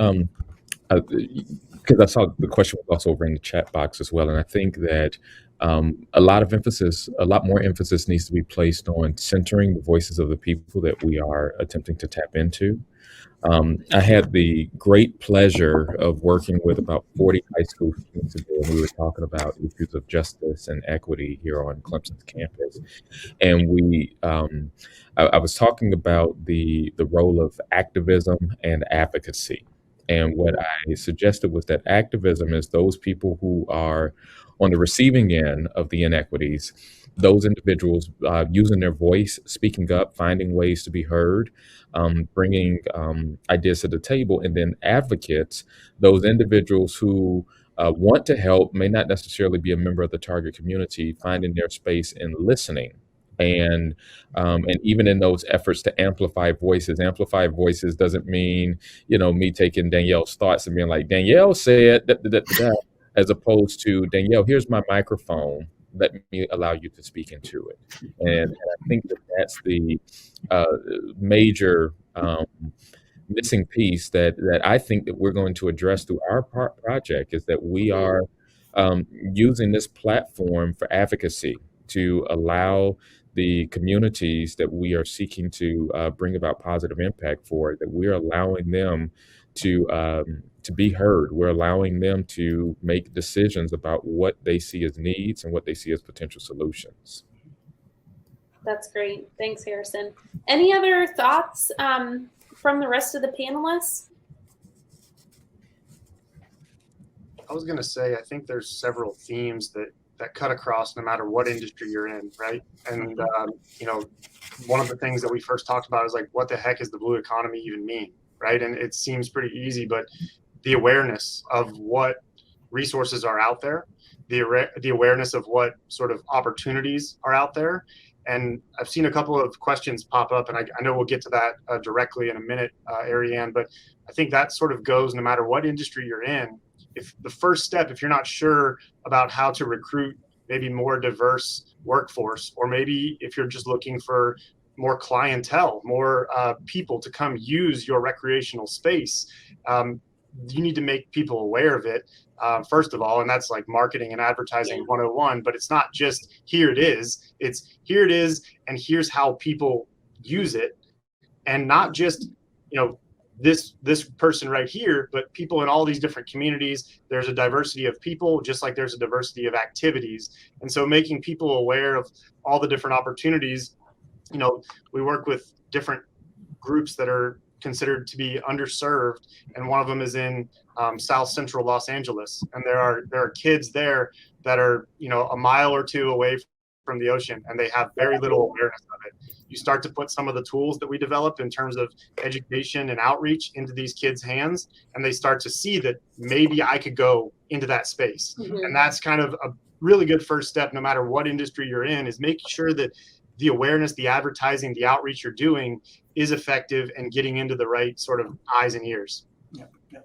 because I saw the question was also over in the chat box as well, and I think that a lot more emphasis needs to be placed on centering the voices of the people that we are attempting to tap into. I had the great pleasure of working with about 40 high school students today, and we were talking about issues of justice and equity here on Clemson's campus. And I was talking about the role of activism and advocacy. And what I suggested was that activism is those people who are on the receiving end of the inequities, those individuals using their voice, speaking up, finding ways to be heard, bringing ideas to the table. And then advocates, those individuals who want to help, may not necessarily be a member of the target community, finding their space and listening. And even in those efforts to amplify voices doesn't mean, me taking Danielle's thoughts and being like, Danielle said, da, da, da, da, da, as opposed to, Danielle, here's my microphone. Let me allow you to speak into it. And I think that's the major missing piece that I think that we're going to address through our project, is that we are using this platform for advocacy to allow the communities that we are seeking to bring about positive impact for, that we're allowing them to be heard. We're allowing them to make decisions about what they see as needs and what they see as potential solutions. That's great. Thanks, Harrison. Any other thoughts from the rest of the panelists? I was going to say, I think there's several themes that cut across no matter what industry you're in, right? And, one of the things that we first talked about is like, what the heck does the blue economy even mean, right? And it seems pretty easy, but the awareness of what resources are out there, the awareness of what sort of opportunities are out there. And I've seen a couple of questions pop up, and I know we'll get to that directly in a minute, Ariane, but I think that sort of goes no matter what industry you're in. If the first step, if you're not sure about how to recruit maybe more diverse workforce, or maybe if you're just looking for more clientele, more people to come use your recreational space, you need to make people aware of it, first of all, and that's like marketing and advertising 101. But it's not just here it is, it's here it is, and here's how people use it, and not just this person right here, but people in all these different communities. There's a diversity of people, just like there's a diversity of activities. And so making people aware of all the different opportunities, we work with different groups that are considered to be underserved, and one of them is in South Central Los Angeles, and there are kids there that are a mile or two away from the ocean, and they have very little awareness of it. You start to put some of the tools that we develop in terms of education and outreach into these kids' hands, and they start to see that maybe I could go into that space. Mm-hmm. And that's kind of a really good first step, no matter what industry you're in, is making sure that the awareness, the advertising, the outreach you're doing is effective and getting into the right sort of eyes and ears.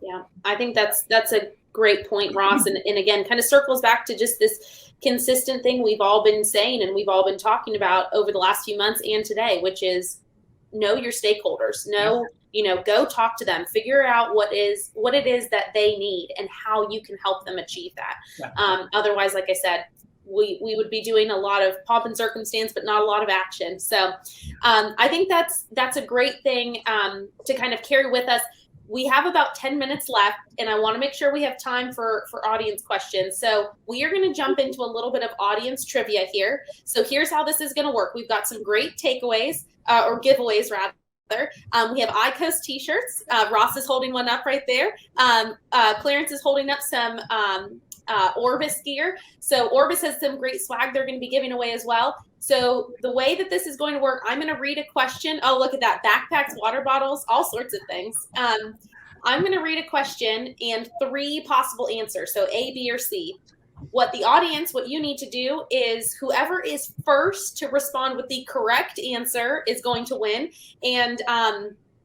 Yeah, I think that's a great point, Ross. And again, kind of circles back to just this consistent thing we've all been saying and we've all been talking about over the last few months and today, which is know your stakeholders. Go talk to them, figure out what it is that they need and how you can help them achieve that. Yeah. Otherwise, like I said, we would be doing a lot of pomp and circumstance, but not a lot of action. So I think that's a great thing to kind of carry with us. We have about 10 minutes left, and I want to make sure we have time for audience questions. So we are going to jump into a little bit of audience trivia here. So here's how this is going to work. We've got some great takeaways, or giveaways rather. We have iCOAST t-shirts. Ross is holding one up right there. Clarence is holding up some Orbis gear. So Orbis has some great swag they're going to be giving away as well. So the way that this is going to work, I'm going to read a question. Oh, look at that. Backpacks, water bottles, all sorts of things. I'm going to read a question and 3 possible answers. So A, B, or C. what you need to do is whoever is first to respond with the correct answer is going to win. And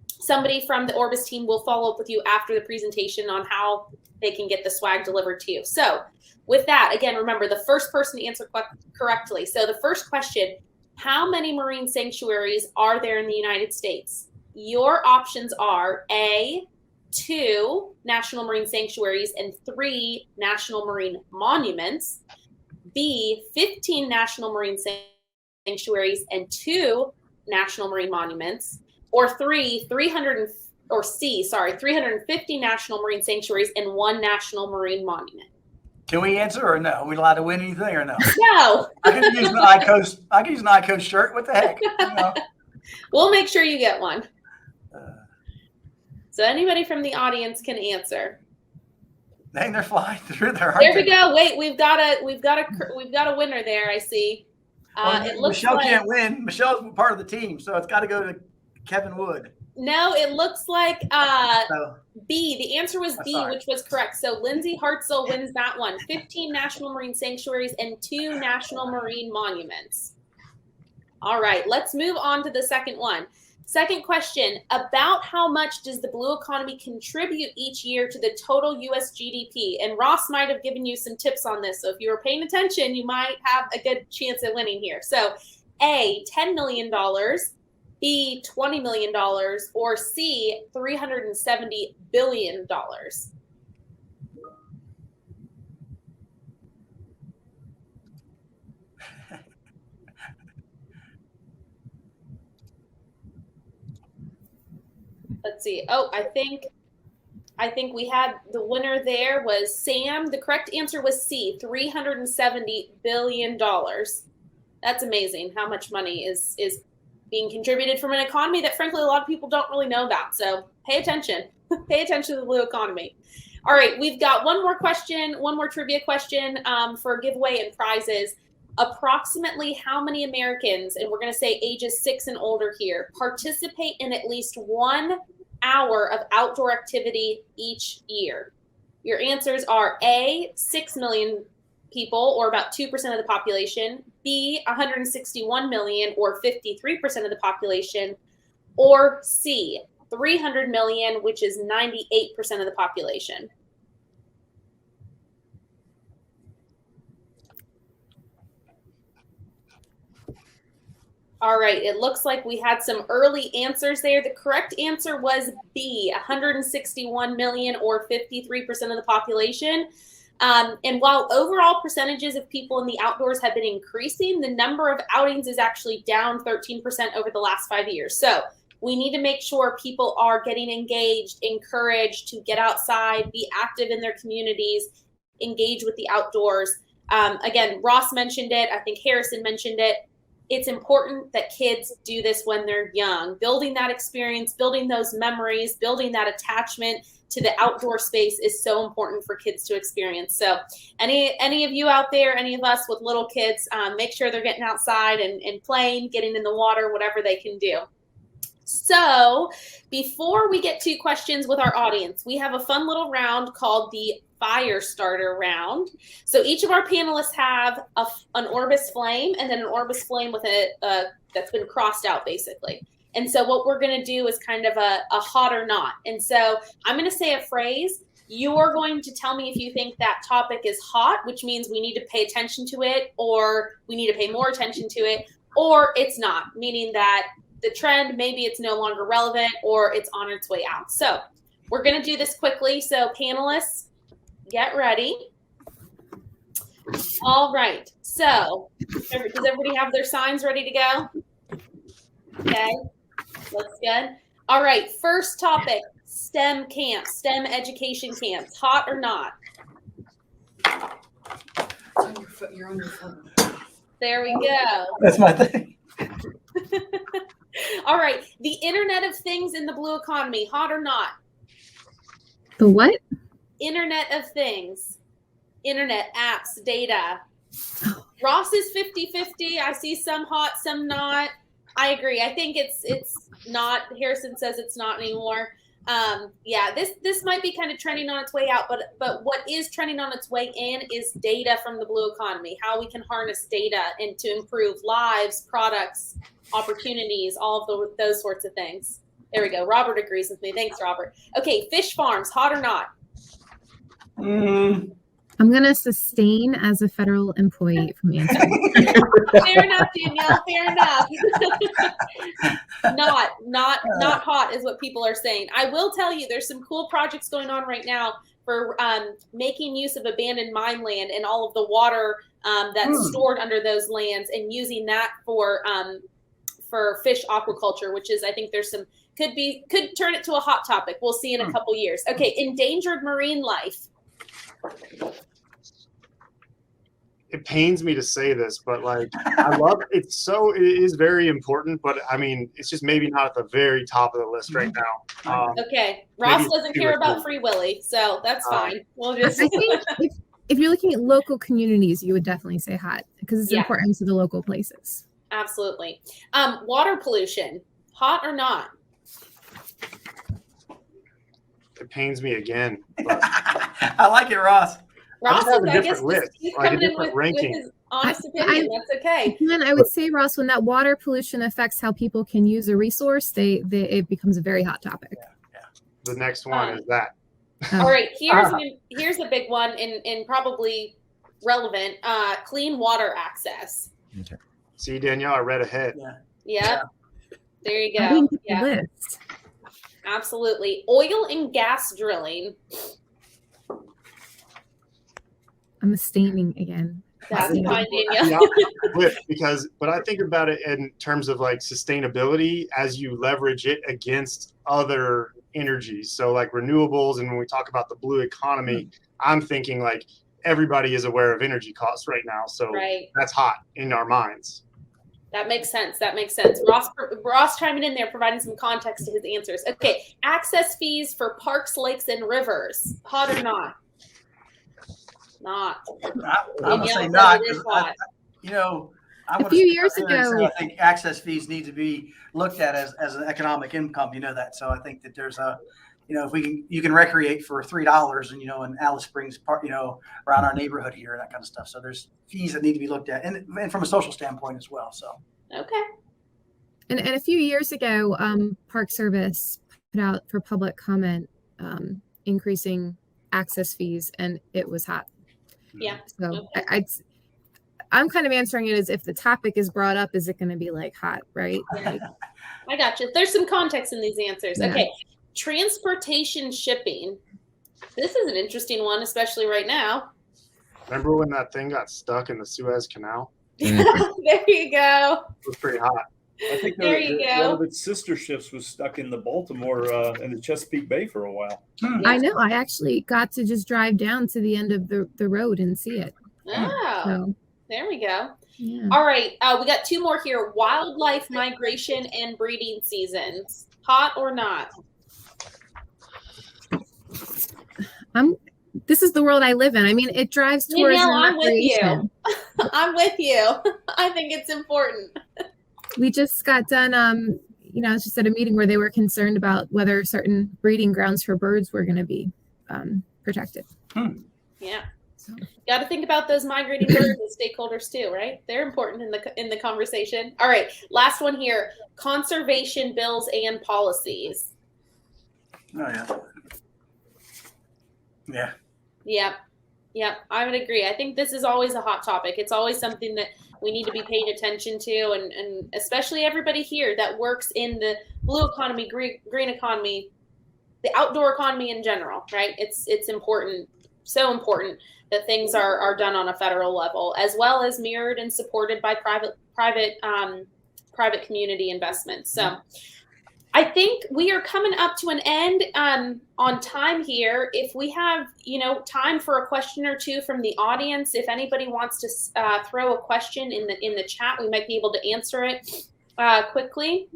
somebody from the Orbis team will follow up with you after the presentation on how they can get the swag delivered to you. So with that, again, remember the first person to answer correctly. So the first question, how many marine sanctuaries are there in the United States? Your options are A, 2 national marine sanctuaries and 3 national marine monuments, B, 15 national marine sanctuaries and 2 national marine monuments, or C, 350 national marine sanctuaries and 1 national marine monument. Can we answer or no? Are we allowed to win anything or no? No. I can use an iCOAST. I can use an iCOAST shirt. What the heck? We'll make sure you get one. So anybody from the audience can answer. Dang, they're flying through there. There we go. Wait, we've got a winner there. I see. It looks Michelle like, can't win. Michelle's part of the team, so it's got to go to Kevin Wood. No, it looks like B. The answer was B, which was correct. So Lindsay Hartzell wins that one. 15 national marine sanctuaries and 2 national marine monuments. All right, let's move on to the second one. Second question, about how much does the blue economy contribute each year to the total U.S. GDP? And Ross might have given you some tips on this. So if you were paying attention, you might have a good chance at winning here. So A, $10 million, B, $20 million, or C, $370 billion. Let's see. Oh, I think we had the winner there was Sam. The correct answer was C, $370 billion. That's amazing how much money is being contributed from an economy that frankly a lot of people don't really know about. So pay attention. Pay attention to the blue economy. All right, we've got one more question, one more trivia question for a giveaway and prizes. Approximately how many Americans, and we're going to say ages 6 and older here, participate in at least 1 hour of outdoor activity each year? Your answers are A, 6 million people, or about 2% of the population, B, 161 million, or 53% of the population, or C, 300 million, which is 98% of the population. All right, it looks like we had some early answers there. The correct answer was B, 161 million, or 53% of the population. And while overall percentages of people in the outdoors have been increasing, the number of outings is actually down 13% over the last 5 years. So we need to make sure people are getting engaged, encouraged to get outside, be active in their communities, engage with the outdoors. Again, Ross mentioned it. I think Harrison mentioned it. It's important that kids do this when they're young. Building that experience, building those memories, building that attachment to the outdoor space is so important for kids to experience. So any of you out there, any of us with little kids, make sure they're getting outside and playing, getting in the water, whatever they can do. So before we get to questions with our audience, we have a fun little round called the Fire Starter round. So each of our panelists have an Orbis flame and then an Orbis flame with that's been crossed out basically. And so what we're going to do is kind of a hot or not. And so I'm going to say a phrase. You're going to tell me if you think that topic is hot, which means we need to pay attention to it, or we need to pay more attention to it, or it's not, meaning that the trend, maybe it's no longer relevant or it's on its way out. So we're going to do this quickly. So panelists, get ready. All right. So does everybody have their signs ready to go? Okay. Looks good. All right. First topic, STEM camps, STEM education camps, hot or not? You're on your phone. There we go. That's my thing. All right. The Internet of Things in the blue economy, hot or not? The what? Internet of Things. Internet, apps, data. Ross is 50-50. I see some hot, some not. I agree. I think it's not. Harrison says it's not anymore. Yeah, this might be kind of trending on its way out, but what is trending on its way in is data from the blue economy, how we can harness data and to improve lives, products, opportunities, all of those sorts of things. There we go. Robert agrees with me. Thanks, Robert. Okay, fish farms, hot or not? I'm going to sustain as a federal employee from answering. Fair enough, Danielle. Fair enough. Not hot is what people are saying. I will tell you, there's some cool projects going on right now for making use of abandoned mine land and all of the water that's stored under those lands and using that for fish aquaculture, which is, I think there's some could turn it to a hot topic. We'll see in a couple years. Okay, endangered marine life. It pains me to say this, but like I love it. It is very important, but I mean, it's just maybe not at the very top of the list right now. Okay, Ross doesn't care about Free Willy, so that's fine. We'll just. I think if you're looking at local communities, you would definitely say hot because it's important to the local places. Absolutely. Water pollution, hot or not? It pains me again. I like it, Ross. Ross, I guess he's coming in with his honest opinion. That's okay. And I would say, Ross, when that water pollution affects how people can use a resource, it becomes a very hot topic. Yeah. The next one is that. All right, here's a big one and probably relevant. Clean water access. Okay. See, Danielle, I read ahead. Yeah. There you I go. didn't get the Yeah. list. Absolutely. Oil and gas drilling. I'm abstaining again. That's fine, Danielle. But I think about it in terms of like sustainability as you leverage it against other energies. So like renewables, and when we talk about the blue economy, I'm thinking like everybody is aware of energy costs right now. So that's hot in our minds. That makes sense. Ross chiming in there, providing some context to his answers. Okay, access fees for parks, lakes, and rivers. Hot or not? Not. I'm gonna say not. A few years ago, I think access fees need to be looked at as an economic income. You know that. So I think that there's if you can recreate for $3 and in Alice Springs Park, around our neighborhood here, that kind of stuff. So there's fees that need to be looked at, and from a social standpoint as well. So okay. And a few years ago, Park Service put out for public comment increasing access fees, and it was hot. Yeah. So I'm kind of answering it as if the topic is brought up, is it going to be like hot, right? Yeah. I got you. There's some context in these answers. Yeah. Okay. Transportation shipping. This is an interesting one, especially right now. Remember when that thing got stuck in the Suez Canal? There you go. It was pretty hot. I think one of its sister ships was stuck in the Baltimore in the Chesapeake Bay for a while. I know. I actually got to just drive down to the end of the road and see it. Oh, there we go. Yeah. All right. We got two more here. Wildlife migration and breeding seasons. Hot or not? This is the world I live in. I mean, it drives tourism. I'm with you. I'm with you. I think it's important. We just got done, I was just at a meeting where they were concerned about whether certain breeding grounds for birds were going to be protected. Yeah. So. Got to think about those migrating birds and stakeholders too, right? They're important in the conversation. All right. Last one here. Conservation bills and policies. Oh, yeah. Yeah, I would agree. I think this is always a hot topic. It's always something that we need to be paying attention to, and especially everybody here that works in the blue economy, green economy, the outdoor economy in general, right? It's important, so important that things are done on a federal level, as well as mirrored and supported by private community investments. So I think we are coming up to an end on time here. If we have, time for a question or two from the audience, if anybody wants to throw a question in the chat, we might be able to answer it quickly.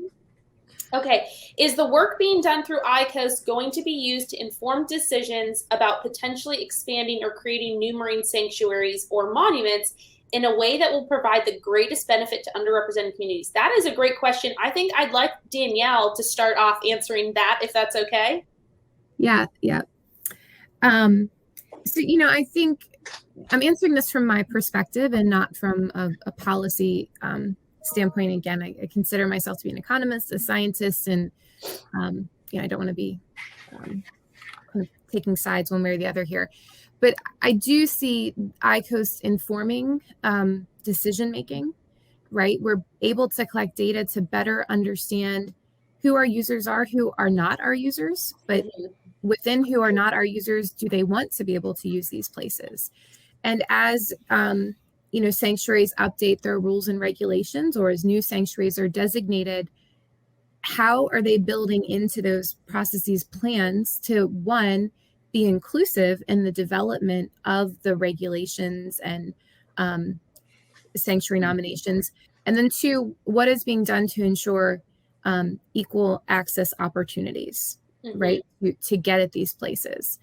Okay. Is the work being done through iCOAST going to be used to inform decisions about potentially expanding or creating new marine sanctuaries or monuments in a way that will provide the greatest benefit to underrepresented communities? That is a great question. I think I'd like Danielle to start off answering that, if that's okay. Yeah. So, I think I'm answering this from my perspective and not from a policy standpoint. Again, I consider myself to be an economist, a scientist, and I don't want to be kind of taking sides one way or the other here. But I do see iCOAST informing decision making, right? We're able to collect data to better understand who our users are, who are not our users, but within who are not our users, do they want to be able to use these places? And as sanctuaries update their rules and regulations, or as new sanctuaries are designated, how are they building into those processes plans to, one, be inclusive in the development of the regulations and sanctuary nominations? And then two, what is being done to ensure equal access opportunities, right, to get at these places?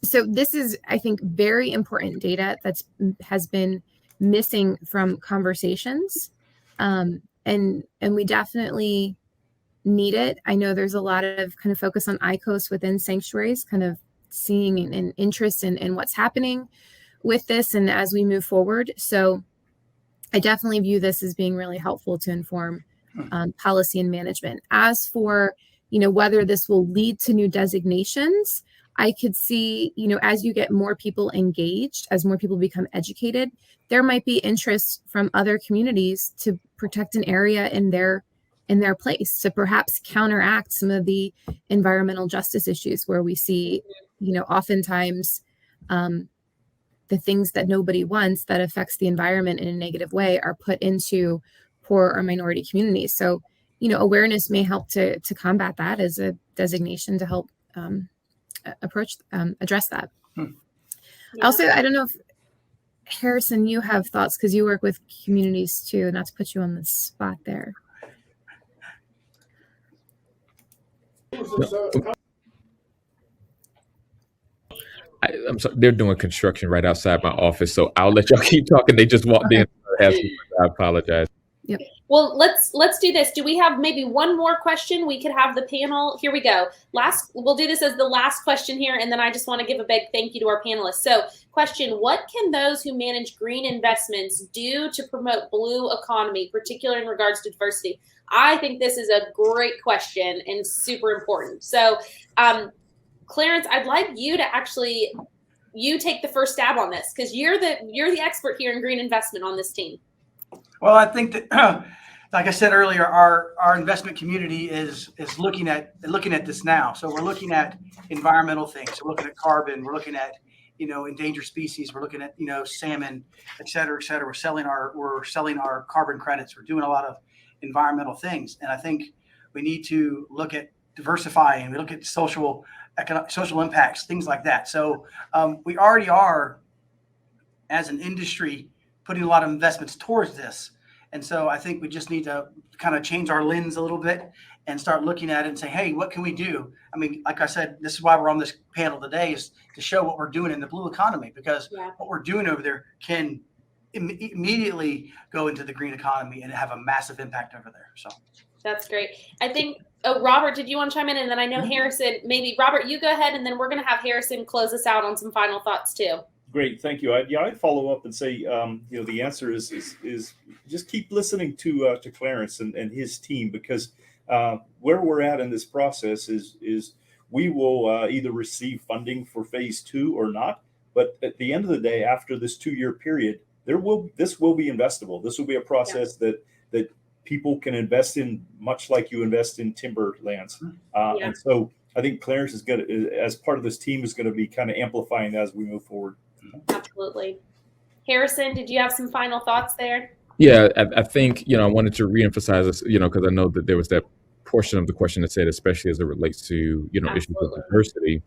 So this is, I think, very important data that has been missing from conversations, and we definitely need it. I know there's a lot of kind of focus on iCOAST within sanctuaries, kind of seeing an interest in what's happening with this and as we move forward. So I definitely view this as being really helpful to inform policy and management. As for, whether this will lead to new designations, I could see, as you get more people engaged, as more people become educated, there might be interest from other communities to protect an area in their place, to perhaps counteract some of the environmental justice issues where we see, oftentimes the things that nobody wants that affects the environment in a negative way are put into poor or minority communities. So, awareness may help to combat that as a designation to help address that. Also, I don't know if Harrison, you have thoughts because you work with communities too, not to put you on the spot there. I'm sorry, they're doing construction right outside my office, so I'll let y'all keep talking. They just walked in. I apologize. Yep. Well, let's do this. Do we have maybe one more question? We could have the panel. Here we go. We'll do this as the last question here, and then I just want to give a big thank you to our panelists. So, question: what can those who manage green investments do to promote blue economy, particularly in regards to diversity? I think this is a great question and super important. So, Clarence, I'd like you to actually take the first stab on this because you're the expert here in green investment on this team. Well, I think that, like I said earlier, our investment community is looking at this now. So we're looking at environmental things. We're looking at carbon. We're looking at endangered species. We're looking at salmon, et cetera, et cetera. We're selling our carbon credits. We're doing a lot of environmental things, and I think we need to look at diversifying. We look at social impacts, things like that. So we already are, as an industry, putting a lot of investments towards this. And so I think we just need to kind of change our lens a little bit and start looking at it and say, hey, what can we do? I mean, like I said, this is why we're on this panel today, is to show what we're doing in the blue economy, because what we're doing over there can immediately go into the green economy and have a massive impact over there. So that's great. I think, Robert, did you want to chime in? And then I know Harrison, maybe Robert, you go ahead, and then we're going to have Harrison close us out on some final thoughts too. Great, thank you. I'd follow up and say, the answer is just keep listening to Clarence and his team, because where we're at in this process is we will either receive funding for phase 2 or not. But at the end of the day, after this 2-year period, this will be investable. This will be a process that people can invest in, much like you invest in timberlands. And so I think Clarence is going to, as part of this team, is going to be kind of amplifying as we move forward. Absolutely. Harrison, did you have some final thoughts there? Yeah, I think, I wanted to reemphasize this, because I know that there was that portion of the question that said, especially as it relates to, issues of diversity.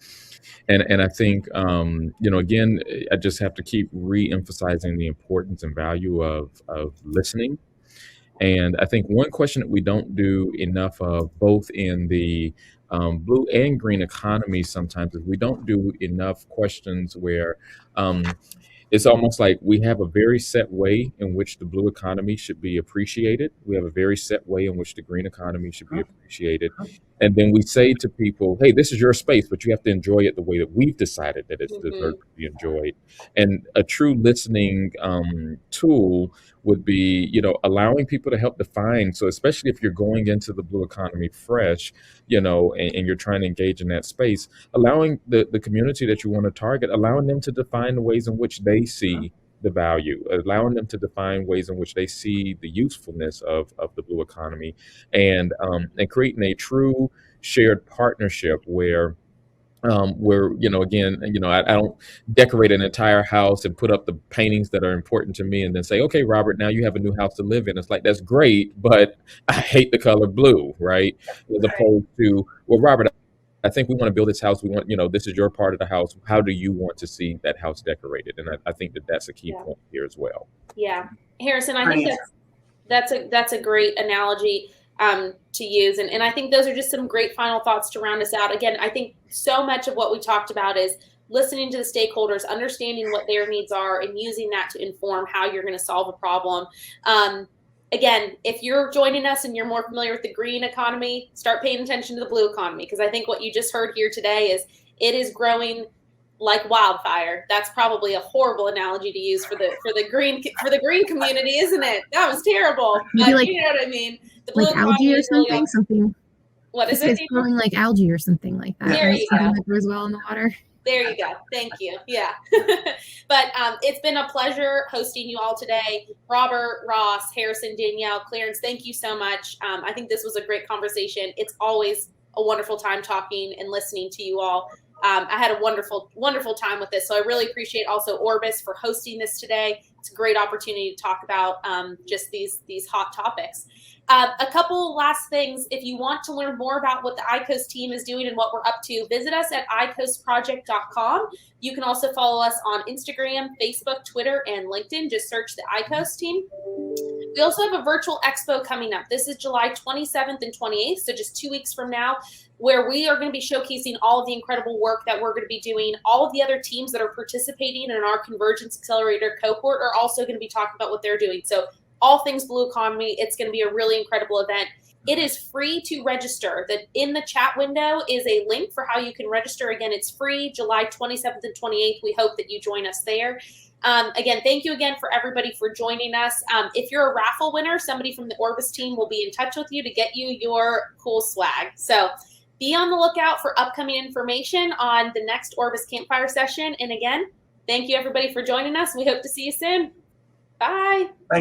And I think, again, I just have to keep re-emphasizing the importance and value of listening. And I think one question that we don't do enough of, both in the blue and green economy sometimes, is we don't do enough questions where it's almost like we have a very set way in which the blue economy should be appreciated. We have a very set way in which the green economy should be appreciated. And then we say to people, hey, this is your space, but you have to enjoy it the way that we've decided that it's deserved to be enjoyed. And a true listening tool would be, you know, allowing people to help define. So especially if you're going into the blue economy fresh, you know, and you're trying to engage in that space, allowing the community that you want to target, allowing them to define the ways in which they see the value, allowing them to define ways in which they see the usefulness of the blue economy, and creating a true shared partnership where, you know, again, you know, I don't decorate an entire house and put up the paintings that are important to me and then say, okay, Robert, now you have a new house to live in. It's like, that's great, but I hate the color blue, right? As opposed to, well, Robert, I think we want to build this house. We want, you know, this is your part of the house. How do you want to see that house decorated? And I think that that's a key point here as well. Yeah. Harrison, I think that's a great analogy to use. And I think those are just some great final thoughts to round us out. Again, I think so much of what we talked about is listening to the stakeholders, understanding what their needs are, and using that to inform how you're going to solve a problem. Again, if you're joining us and you're more familiar with the green economy, start paying attention to the blue economy, because I think what you just heard here today is it is growing like wildfire. That's probably a horrible analogy to use for the green community, isn't it? That was terrible. But Like, you know what I mean? The blue like algae or something, really something. What is it? It's growing like algae or something like that. There Right? you go. Something that grows well in the water. There you go. Thank you. Yeah. But it's been a pleasure hosting you all today. Robert, Ross, Harrison, Danielle, Clarence, thank you so much. I think this was a great conversation. It's always a wonderful time talking and listening to you all. I had a wonderful, wonderful time with this. So I really appreciate also Orbis for hosting this today. It's a great opportunity to talk about just these hot topics. A couple last things. If you want to learn more about what the iCOAST team is doing and what we're up to, visit us at iCOASTproject.com. You can also follow us on Instagram, Facebook, Twitter, and LinkedIn. Just search the iCOAST team. We also have a virtual expo coming up. This is July 27th and 28th, so just 2 weeks from now, where we are going to be showcasing all of the incredible work that we're going to be doing. All of the other teams that are participating in our Convergence Accelerator cohort are also going to be talking about what they're doing. So all things blue economy, it's going to be a really incredible event. It is free to register. In the chat window is a link for how you can register. Again, it's free, July 27th and 28th. We hope that you join us there. Again, thank you again for everybody for joining us. If you're a raffle winner, somebody from the Orbis team will be in touch with you to get you your cool swag. So be on the lookout for upcoming information on the next Orbis Campfire session. And again, thank you everybody for joining us. We hope to see you soon. Bye.